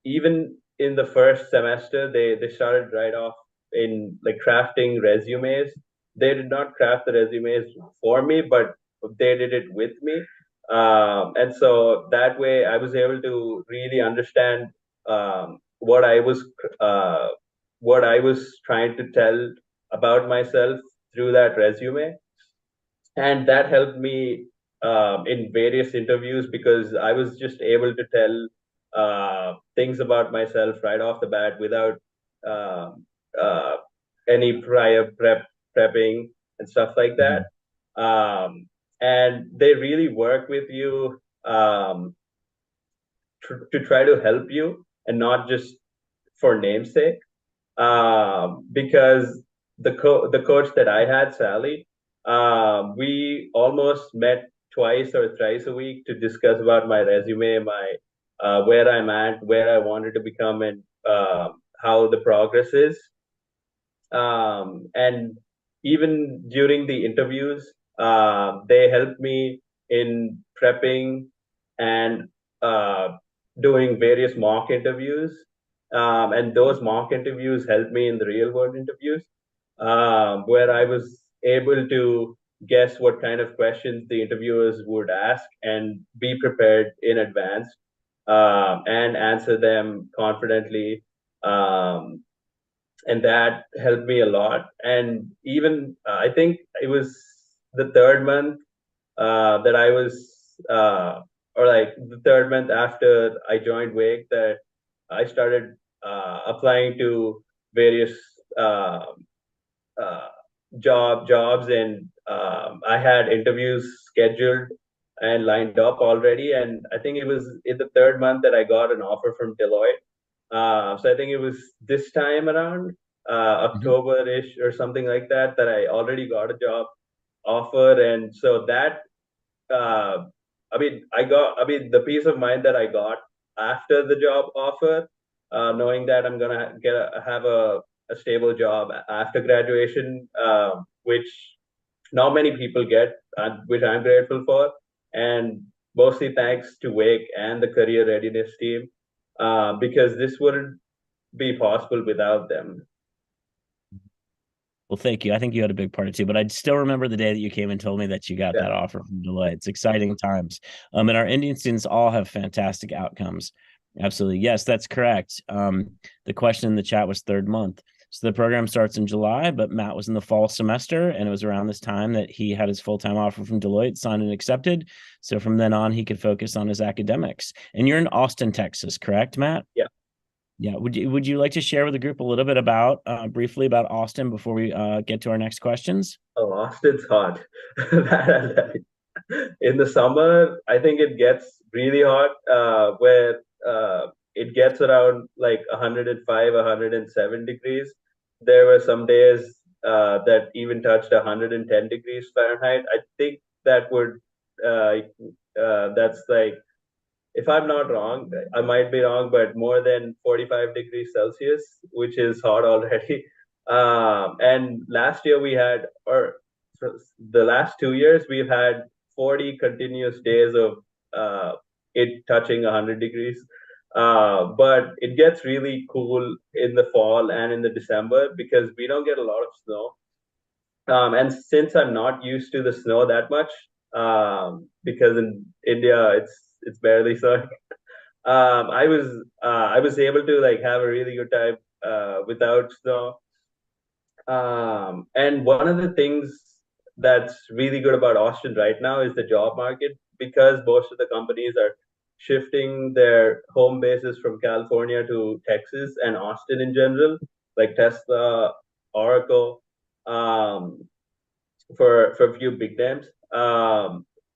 S3: even in the first semester, they started right off in like crafting resumes. They did not craft the resumes for me, but they did it with me. And so that way I was able to really understand what uh, I was trying to tell about myself through that resume, and that helped me in various interviews because I was just able to tell things about myself right off the bat without um, uh, any prior prepping and stuff like that. Um, and they really work with you to try to help you and not just for namesake. Because the coach that I had, Sally, we almost met twice or thrice a week to discuss about my resume, my where I'm at, where I wanted to become, and how the progress is. And even during the interviews, they helped me in prepping and doing various mock interviews. And those mock interviews helped me in the real world interviews, where I was able to guess what kind of questions the interviewers would ask and be prepared in advance, and answer them confidently. Um, and that helped me a lot. And even I think it was the third month that I was, or like the third month after I joined Wake, that I started applying to various uh, uh, jobs, and I had interviews scheduled and lined up already. And I think it was in the third month that I got an offer from Deloitte. So I think it was this time around October-ish or something like that that I already got a job offer. And so that uh, I mean, the peace of mind that I got after the job offer, knowing that I'm gonna have a stable job after graduation, which not many people get, which I'm grateful for, and mostly thanks to Wake and the career readiness team, because this wouldn't be possible without them.
S1: Well, thank you. I think you had a big part of it too, but I still remember the day that you came and told me that you got
S3: Yeah.
S1: that offer from Deloitte. It's exciting times. And our Indian students all have fantastic outcomes. Absolutely. Yes, that's correct. The question in the chat was third month. So the program starts in July, but Matt was in the fall semester, and it was around this time that he had his full-time offer from Deloitte signed and accepted. So from then on, he could focus on his academics. And you're in Austin, Texas, correct, Matt?
S3: Yeah.
S1: Yeah. Would you like to share with the group a little bit about briefly about Austin before we get to our next questions?
S3: Oh, Austin's hot. In the summer, I think it gets really hot, where it gets around like 105, 107 degrees. There were some days that even touched 110 degrees Fahrenheit. I think that would, uh, that's like, if I'm not wrong, I might be wrong, but more than 45 degrees Celsius, which is hot already. And last year we had, or the last 2 years, we've had 40 continuous days of it touching 100 degrees. But it gets really cool in the fall and in the December because we don't get a lot of snow. And since I'm not used to the snow that much, because in India it's barely snowing, I was able to like have a really good time without snow. And one of the things that's really good about Austin right now is the job market, because most of the companies are shifting their home bases from California to Texas and Austin in general, like Tesla, Oracle, um, for a few big names.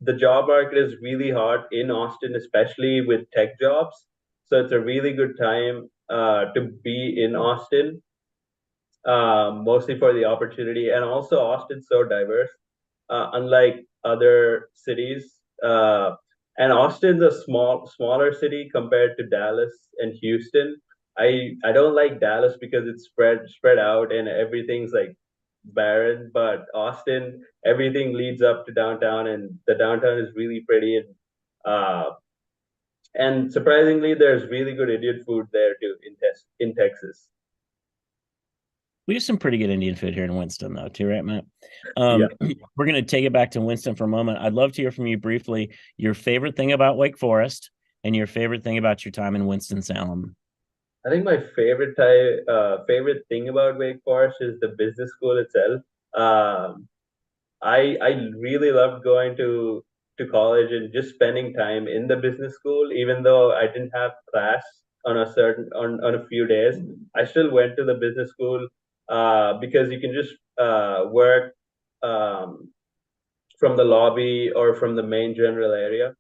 S3: The job market is really hot in Austin, especially with tech jobs. So it's a really good time to be in Austin. mostly for the opportunity. And also Austin's so diverse, unlike other cities. And Austin's a smaller city compared to Dallas and Houston. I don't like Dallas because it's spread out and everything's like barren, but Austin, everything leads up to downtown, and the downtown is really pretty. And surprisingly, there's really good Indian food there too in Texas.
S1: We have some pretty good Indian food here in Winston, though, too, right, Matt?
S3: Yeah.
S1: We're going to take it back to Winston for a moment. I'd love to hear from you briefly your favorite thing about Wake Forest and your favorite thing about your time in Winston-Salem.
S3: I think my favorite thing about Wake Forest is the business school itself. Um, I really loved going to college and just spending time in the business school, even though I didn't have class on a few days. I still went to the business school because you can just work um, from the lobby or from the main general area.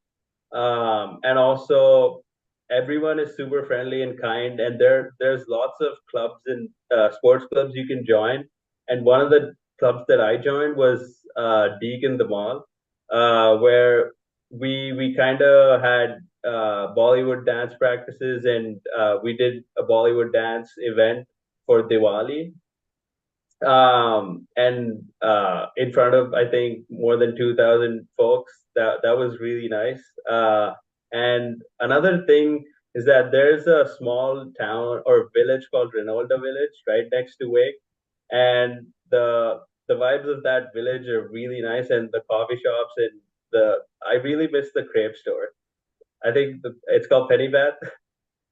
S3: And also everyone is super friendly and kind, and there's lots of clubs and sports clubs you can join. And one of the clubs that I joined was Deacon the Mall, where we kind of had Bollywood dance practices, and we did a Bollywood dance event for Diwali, and in front of I think more than 2,000 folks. That was really nice. And another thing is that there's a small town or village called Renolda Village right next to Wake, and the vibes of that village are really nice, and the coffee shops and the I really miss the crepe store. I think it's called Penny Bath.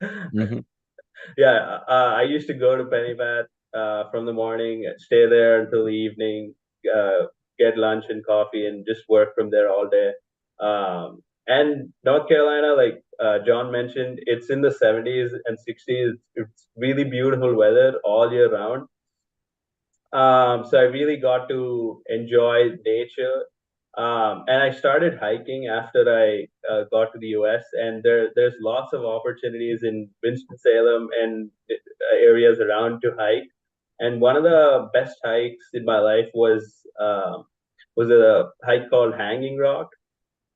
S1: Mm-hmm.
S3: Yeah, I used to go to Pennypath from the morning, stay there until the evening, get lunch and coffee, and just work from there all day. And North Carolina, like John mentioned, it's in the 70s and 60s. It's really beautiful weather all year round. So I really got to enjoy nature. And I started hiking after I got to the US, and there's lots of opportunities in Winston-Salem and areas around to hike. And one of the best hikes in my life was a hike called Hanging Rock,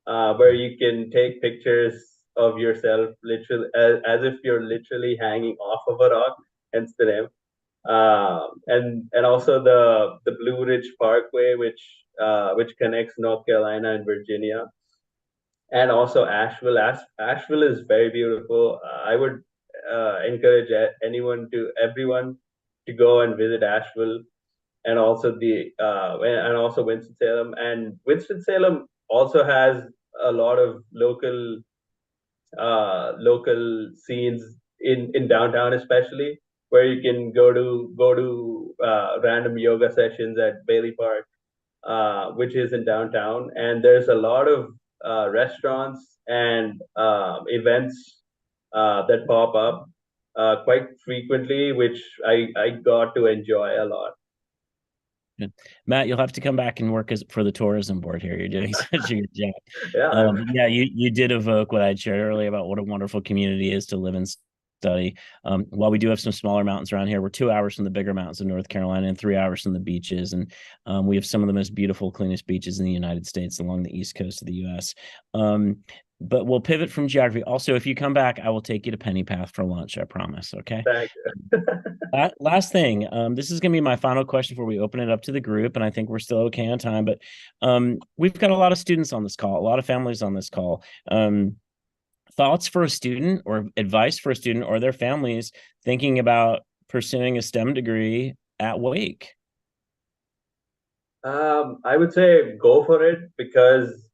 S3: where you can take pictures of yourself literally as if you're literally hanging off of a rock, hence the name. And also the Blue Ridge Parkway, which connects North Carolina and Virginia, and also Asheville. Asheville is very beautiful. I would encourage everyone to go and visit Asheville, and also Winston Salem. And Winston Salem also has a lot of local scenes in downtown, especially where you can go to random yoga sessions at Bailey Park, which is in downtown. And there's a lot of restaurants and events that pop up quite frequently, which I got to enjoy a lot.
S1: Good. Matt, you'll have to come back and work for the tourism board here. You're doing such a good job.
S3: Yeah,
S1: Yeah, you did evoke what I'd shared earlier about what a wonderful community is to live and study. While we do have some smaller mountains around here, we're 2 hours from the bigger mountains of North Carolina and 3 hours from the beaches. And we have some of the most beautiful, cleanest beaches in the United States along the east coast of the U.S. But we'll pivot from geography. Also, if you come back, I will take you to Pennypath for lunch. I promise. Okay.
S3: thank you.
S1: Last thing, this is going to be my final question before we open it up to the group, and I think we're still okay on time. But we've got a lot of students on this call, a lot of families on this call. Thoughts for a student or advice for a student or their families thinking about pursuing a STEM degree at Wake?
S3: I would say go for it because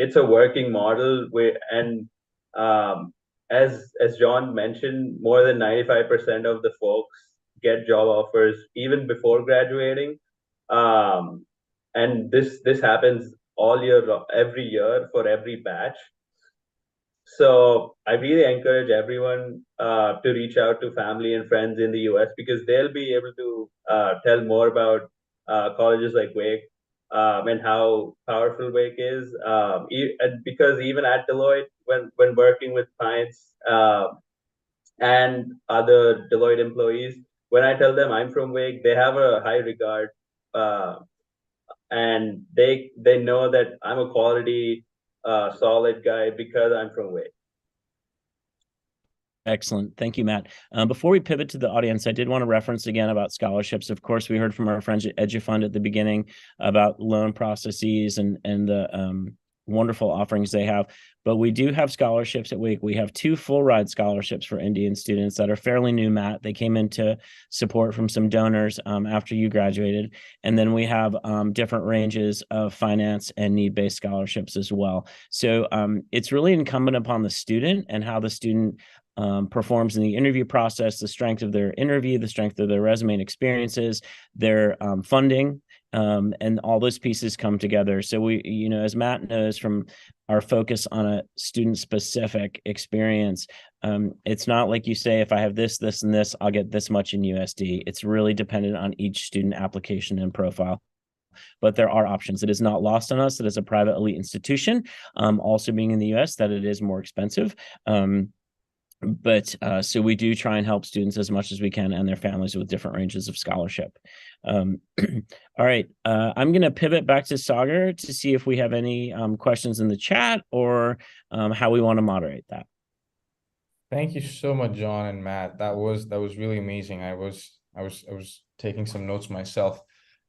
S3: it's a working model and um, as John mentioned, more than 95% of the folks get job offers even before graduating, and this happens every year for every batch. So I really encourage everyone to reach out to family and friends in the US because they'll be able to tell more about colleges like Wake, and how powerful Wake is. And because even at Deloitte, when working with clients, and other Deloitte employees. When I tell them I'm from Wake, they have a high regard, uh, and they know that I'm a quality, solid guy because I'm from Wake.
S1: Excellent. Thank you, Matt. Before we pivot to the audience, I did want to reference again about scholarships. Of course, we heard from our friends at EduFund at the beginning about loan processes and the wonderful offerings they have. But we do have scholarships at Wake. We have 2 full ride scholarships for Indian students that are fairly new, Matt. They came into support from some donors after you graduated. And then we have different ranges of finance and need-based scholarships as well. So it's really incumbent upon the student and how the student performs in the interview process, the strength of their interview, the strength of their resume and experiences, their funding, and all those pieces come together. So we, as Matt knows from our focus on a student-specific experience, it's not like you say, if I have this, this, and this, I'll get this much in USD. It's really dependent on each student application and profile. But there are options. It is not lost on us that as a private elite institution, also being in the US, that it is more expensive. But so we do try and help students as much as we can and their families with different ranges of scholarship. All right, I'm going to pivot back to Sagar to see if we have any questions in the chat or how we want to moderate that.
S2: Thank you so much, John and Matt. That was really amazing. I was taking some notes myself.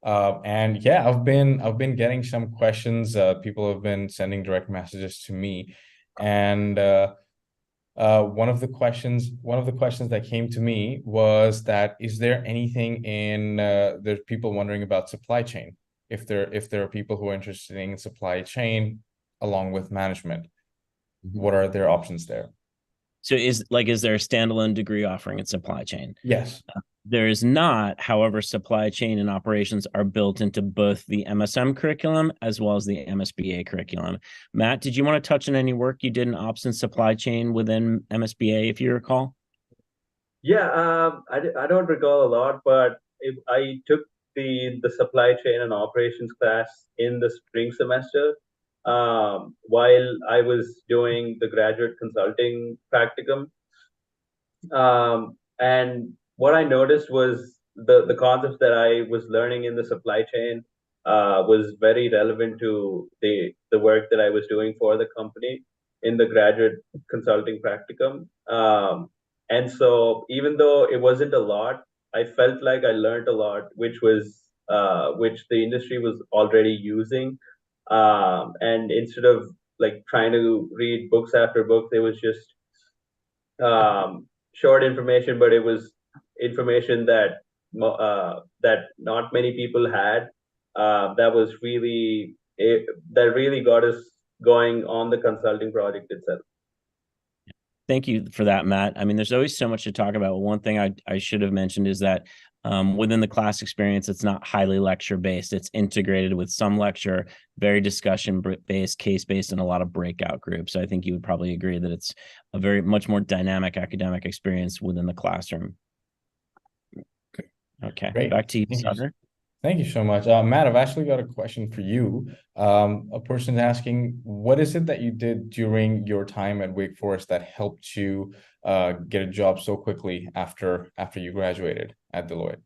S2: And yeah, I've been getting some questions. People have been sending direct messages to me, and one of the questions that came to me was that, is there anything in there's people wondering about supply chain, if there are people who are interested in supply chain along with management, what are their options there?
S1: So is there a standalone degree offering in supply chain?
S2: Yes.
S1: There is not. However, supply chain and operations are built into both the MSM curriculum as well as the MSBA curriculum. Matt, did you want to touch on any work you did in ops and supply chain within MSBA, if you recall?
S3: Yeah, I don't recall a lot, but I took the supply chain and operations class in the spring semester, while I was doing the graduate consulting practicum. And what I noticed was the concepts that I was learning in the supply chain was very relevant to the work that I was doing for the company in the graduate consulting practicum. And so even though it wasn't a lot, I felt like I learned a lot, which the industry was already using. And instead of like trying to read books after books, it was just short information, but it was information that that not many people had. That really got us going on the consulting project itself.
S1: Thank you for that, Matt. I mean, there's always so much to talk about. One thing I should have mentioned is that within the class experience, it's not highly lecture based. It's integrated with some lecture, very discussion based, case based, and a lot of breakout groups. So I think you would probably agree that it's a very much more dynamic academic experience within the classroom. Okay,
S2: Great.
S1: back to you, Sagar.
S2: Thank you so much. Matt, I've actually got a question for you. A person asking, what is it that you did during your time at Wake Forest that helped you get a job so quickly after you graduated at Deloitte?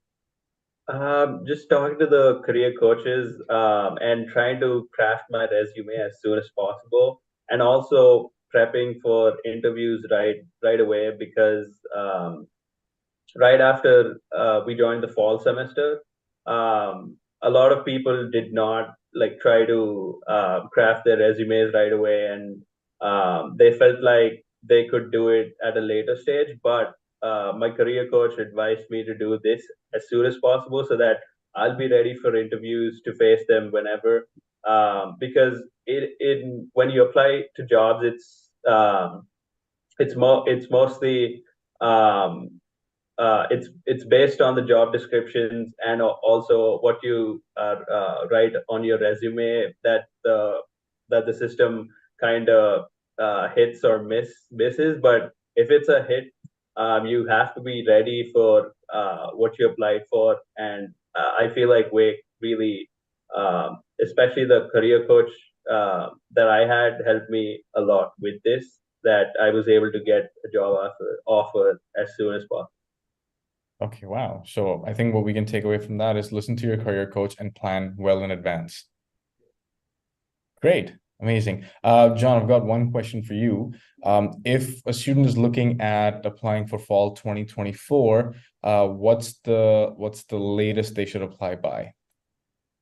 S3: Just talking to the career coaches, and trying to craft my resume as soon as possible, and also prepping for interviews right away, because right after we joined the fall semester, a lot of people did not like try to craft their resumes right away, and they felt like they could do it at a later stage. But my career coach advised me to do this as soon as possible so that I'll be ready for interviews to face them whenever. Because when you apply to jobs, it's mostly um, it's based on the job descriptions and also what you write on your resume that the system kind of hits or misses. But if it's a hit, you have to be ready for what you applied for. And I feel like Wake really, especially the career coach that I had, helped me a lot with this. that I was able to get a job offer as soon as possible.
S2: Okay, wow. So I think what we can take away from that is listen to your career coach and plan well in advance. Great. Amazing. John, I've got one question for you. If a student is looking at applying for fall 2024, what's the latest they should apply by?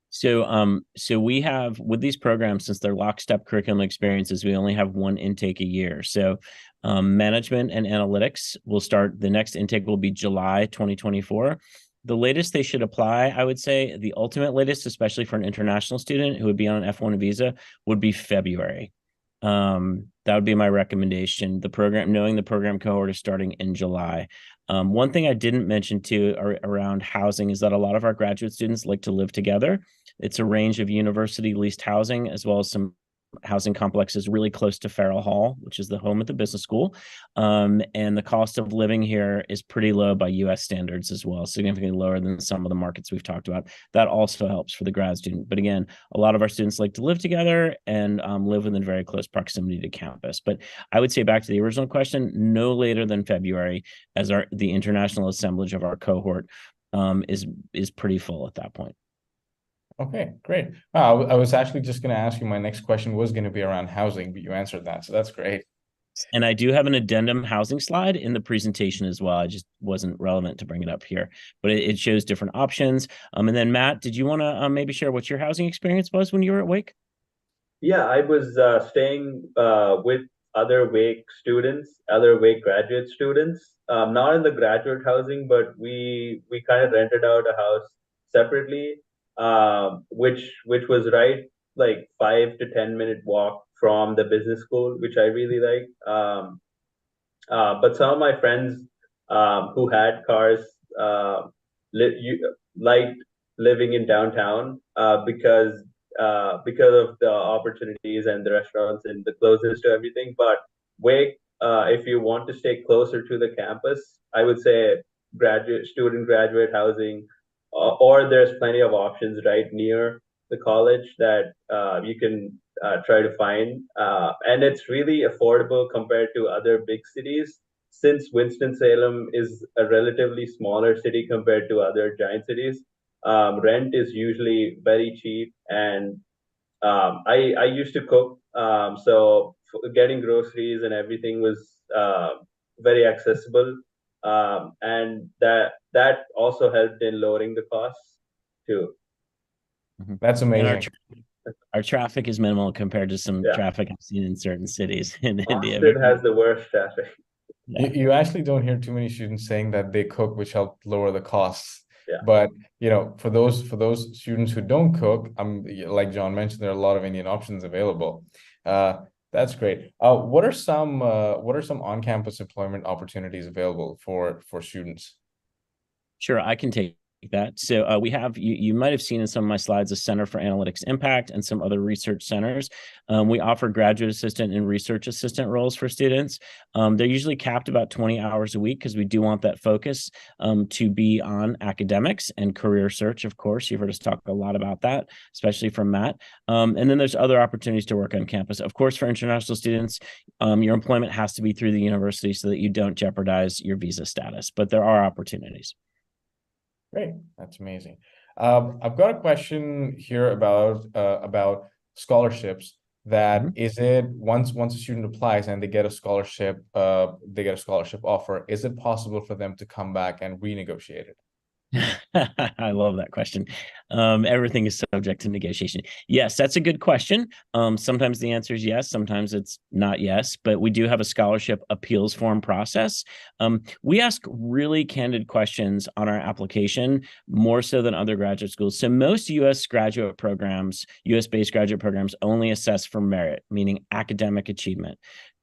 S1: So we have, with these programs, since they're lockstep curriculum experiences, we only have one intake a year. So management and analytics will start, the next intake will be July 2024. The latest they should apply, I would say, the ultimate latest, especially for an international student who would be on an F1 visa, would be February. That would be my recommendation. The program, knowing the program cohort is starting in July. One thing I didn't mention too around housing is that a lot of our graduate students like to live together. It's a range of university leased housing, as well as some housing complexes really close to Farrell Hall, which is the home of the business school. And the cost of living here is pretty low by US standards as well, significantly lower than some of the markets we've talked about. That also helps for the grad student. But again, a lot of our students like to live together and live within very close proximity to campus. But I would say, back to the original question, no later than February, as the international assemblage of our cohort is pretty full at that point.
S2: Okay, great. I was actually just going to ask you, my next question was going to be around housing, but you answered that, so that's great.
S1: And I do have an addendum housing slide in the presentation as well. I just wasn't relevant to bring it up here, but it shows different options. And then Matt, did you want to maybe share what your housing experience was when you were at Wake?
S3: Yeah, I was staying with other Wake students, other Wake graduate students, not in the graduate housing, but we kind of rented out a house separately, which was right like 5 to 10 minute walk from the business school, which I really like. But some of my friends who had cars liked living in downtown because of the opportunities and the restaurants and the closest to everything. But Wake, if you want to stay closer to the campus, I would say graduate housing, or there's plenty of options right near the college that you can try to find. And it's really affordable compared to other big cities. Since Winston-Salem is a relatively smaller city compared to other giant cities, rent is usually very cheap. And I used to cook, so getting groceries and everything was very accessible. And that also helped in lowering the costs too.
S2: That's amazing.
S1: Our traffic is minimal compared to some traffic I've seen in certain cities in India.
S3: It has the worst traffic.
S2: Yeah. You actually don't hear too many students saying that they cook, which help lower the costs.
S3: Yeah.
S2: But for those students who don't cook, like John mentioned, there are a lot of Indian options available. That's great. What are some on-campus employment opportunities available for students?
S1: Sure, I can take that. So we have, you might have seen in some of my slides, a Center for Analytics Impact and some other research centers. We offer graduate assistant and research assistant roles for students. They're usually capped about 20 hours a week because we do want that focus to be on academics and career search. Of course, you've heard us talk a lot about that, especially from Matt. And then there's other opportunities to work on campus. Of course, for international students, your employment has to be through the university so that you don't jeopardize your visa status, but there are opportunities.
S2: Great, that's amazing. I've got a question here about scholarships. That is it. Once a student applies and they get a scholarship offer, is it possible for them to come back and renegotiate it?
S1: I love that question. Everything is subject to negotiation. Yes, that's a good question. Sometimes the answer is yes, sometimes it's not yes, but we do have a scholarship appeals form process. We ask really candid questions on our application, more so than other graduate schools. So most US graduate programs, US-based graduate programs, only assess for merit, meaning academic achievement.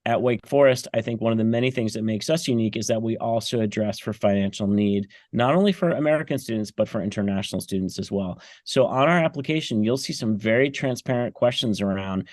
S1: At Wake Forest, I think one of the many things that makes us unique is that we also address for financial need, not only for American students, but for international students as well. So on our application, you'll see some very transparent questions around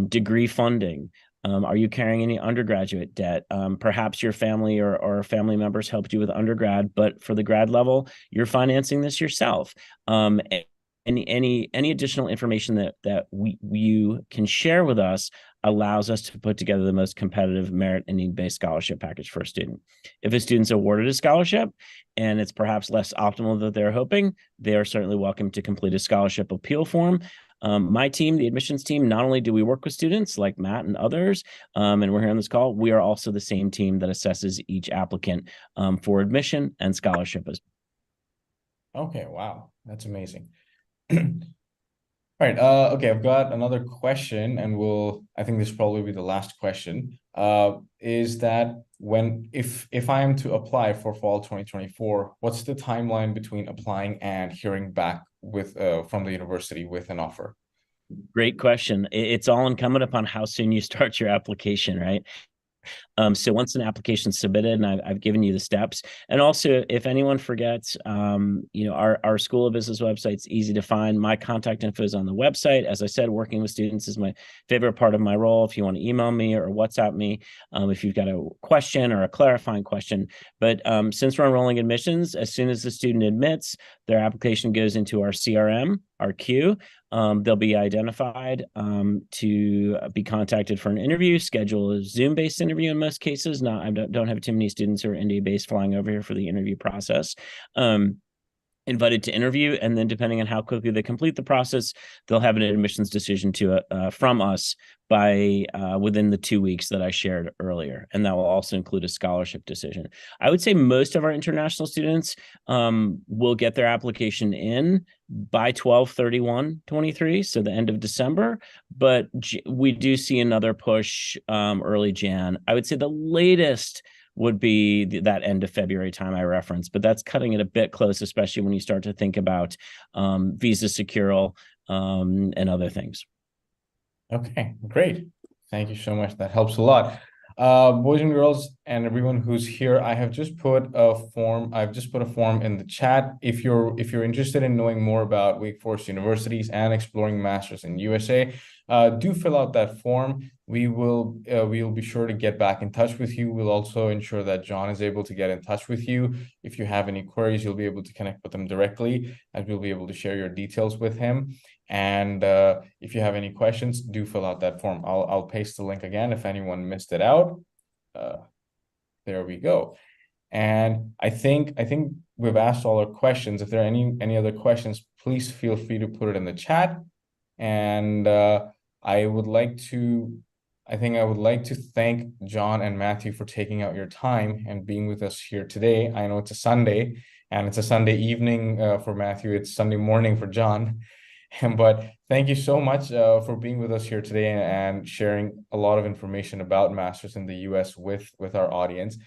S1: degree funding. Are you carrying any undergraduate debt? Perhaps your family or family members helped you with undergrad, but for the grad level, you're financing this yourself. Any additional information that you can share with us allows us to put together the most competitive merit and need-based scholarship package for a student. If a student's awarded a scholarship and it's perhaps less optimal than they're hoping, they are certainly welcome to complete a scholarship appeal form. My team, the admissions team, not only do we work with students like Matt and others, and we're here on this call, we are also the same team that assesses each applicant for admission and scholarship as well.
S2: Okay, wow, that's amazing. All right, okay, I've got another question, and I think this will probably be the last question. Is that if I am to apply for fall 2024, what's the timeline between applying and hearing back from the university with an offer?
S1: Great question. It's all incumbent upon how soon you start your application, right? So once an application is submitted, and I've given you the steps, and also if anyone forgets, our School of Business website's easy to find. My contact info is on the website. As I said, working with students is my favorite part of my role. If you want to email me or WhatsApp me, if you've got a question or a clarifying question. But since we're enrolling admissions, as soon as the student admits, their application goes into our CRM, our queue. They'll be identified to be contacted for an interview, schedule a Zoom-based interview in most cases. I don't have too many students who are India-based flying over here for the interview process. Invited to interview, and then depending on how quickly they complete the process, they'll have an admissions decision from us by within the 2 weeks that I shared earlier, and that will also include a scholarship decision. I would say most of our international students will get their application in by 12/31/23, so the end of December, but we do see another push early Jan. I would say the latest would be that end of February time I referenced, but that's cutting it a bit close, especially when you start to think about visa secural and other things.
S2: Okay, great. Thank you so much. That helps a lot. Boys and girls and everyone who's here, I have just put a form. I've just put a form in the chat. If you're interested in knowing more about Wake Forest universities and exploring masters in USA, do fill out that form. We'll be sure to get back in touch with you. We'll also ensure that John is able to get in touch with you. If you have any queries, you'll be able to connect with him directly, as we'll be able to share your details with him. And if you have any questions, do fill out that form. I'll paste the link again if anyone missed it out. There we go. And I think we've asked all our questions. If there are any other questions, please feel free to put it in the chat. And I would like to thank John and Matthew for taking out your time and being with us here today. I know it's a Sunday, and it's a Sunday evening for Matthew. It's Sunday morning for John. But thank you so much for being with us here today and sharing a lot of information about masters in the US with our audience.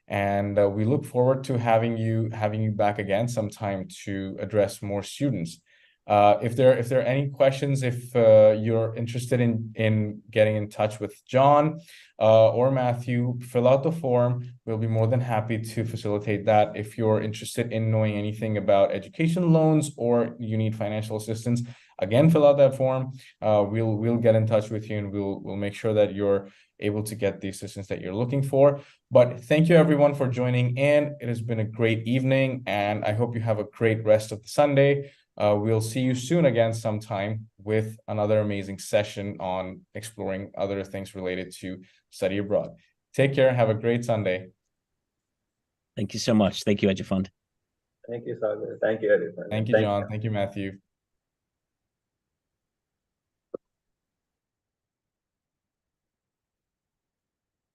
S2: And we look forward to having you back again sometime to address more students. If there are any questions, if you're interested in getting in touch with John or Matthew, fill out the form. We'll be more than happy to facilitate that. If you're interested in knowing anything about education loans or you need financial assistance, again, fill out that form. We'll get in touch with you, and we'll make sure that you're able to get the assistance that you're looking for. But thank you everyone for joining in. It has been a great evening, and I hope you have a great rest of the Sunday. We'll see you soon again sometime with another amazing session on exploring other things related to study abroad. Take care. Have a great Sunday.
S1: Thank you so much. Thank you, EduFund.
S3: Thank you, Sagar. Thank you, EduFund.
S2: Thank you, John. Thank you, Matthew.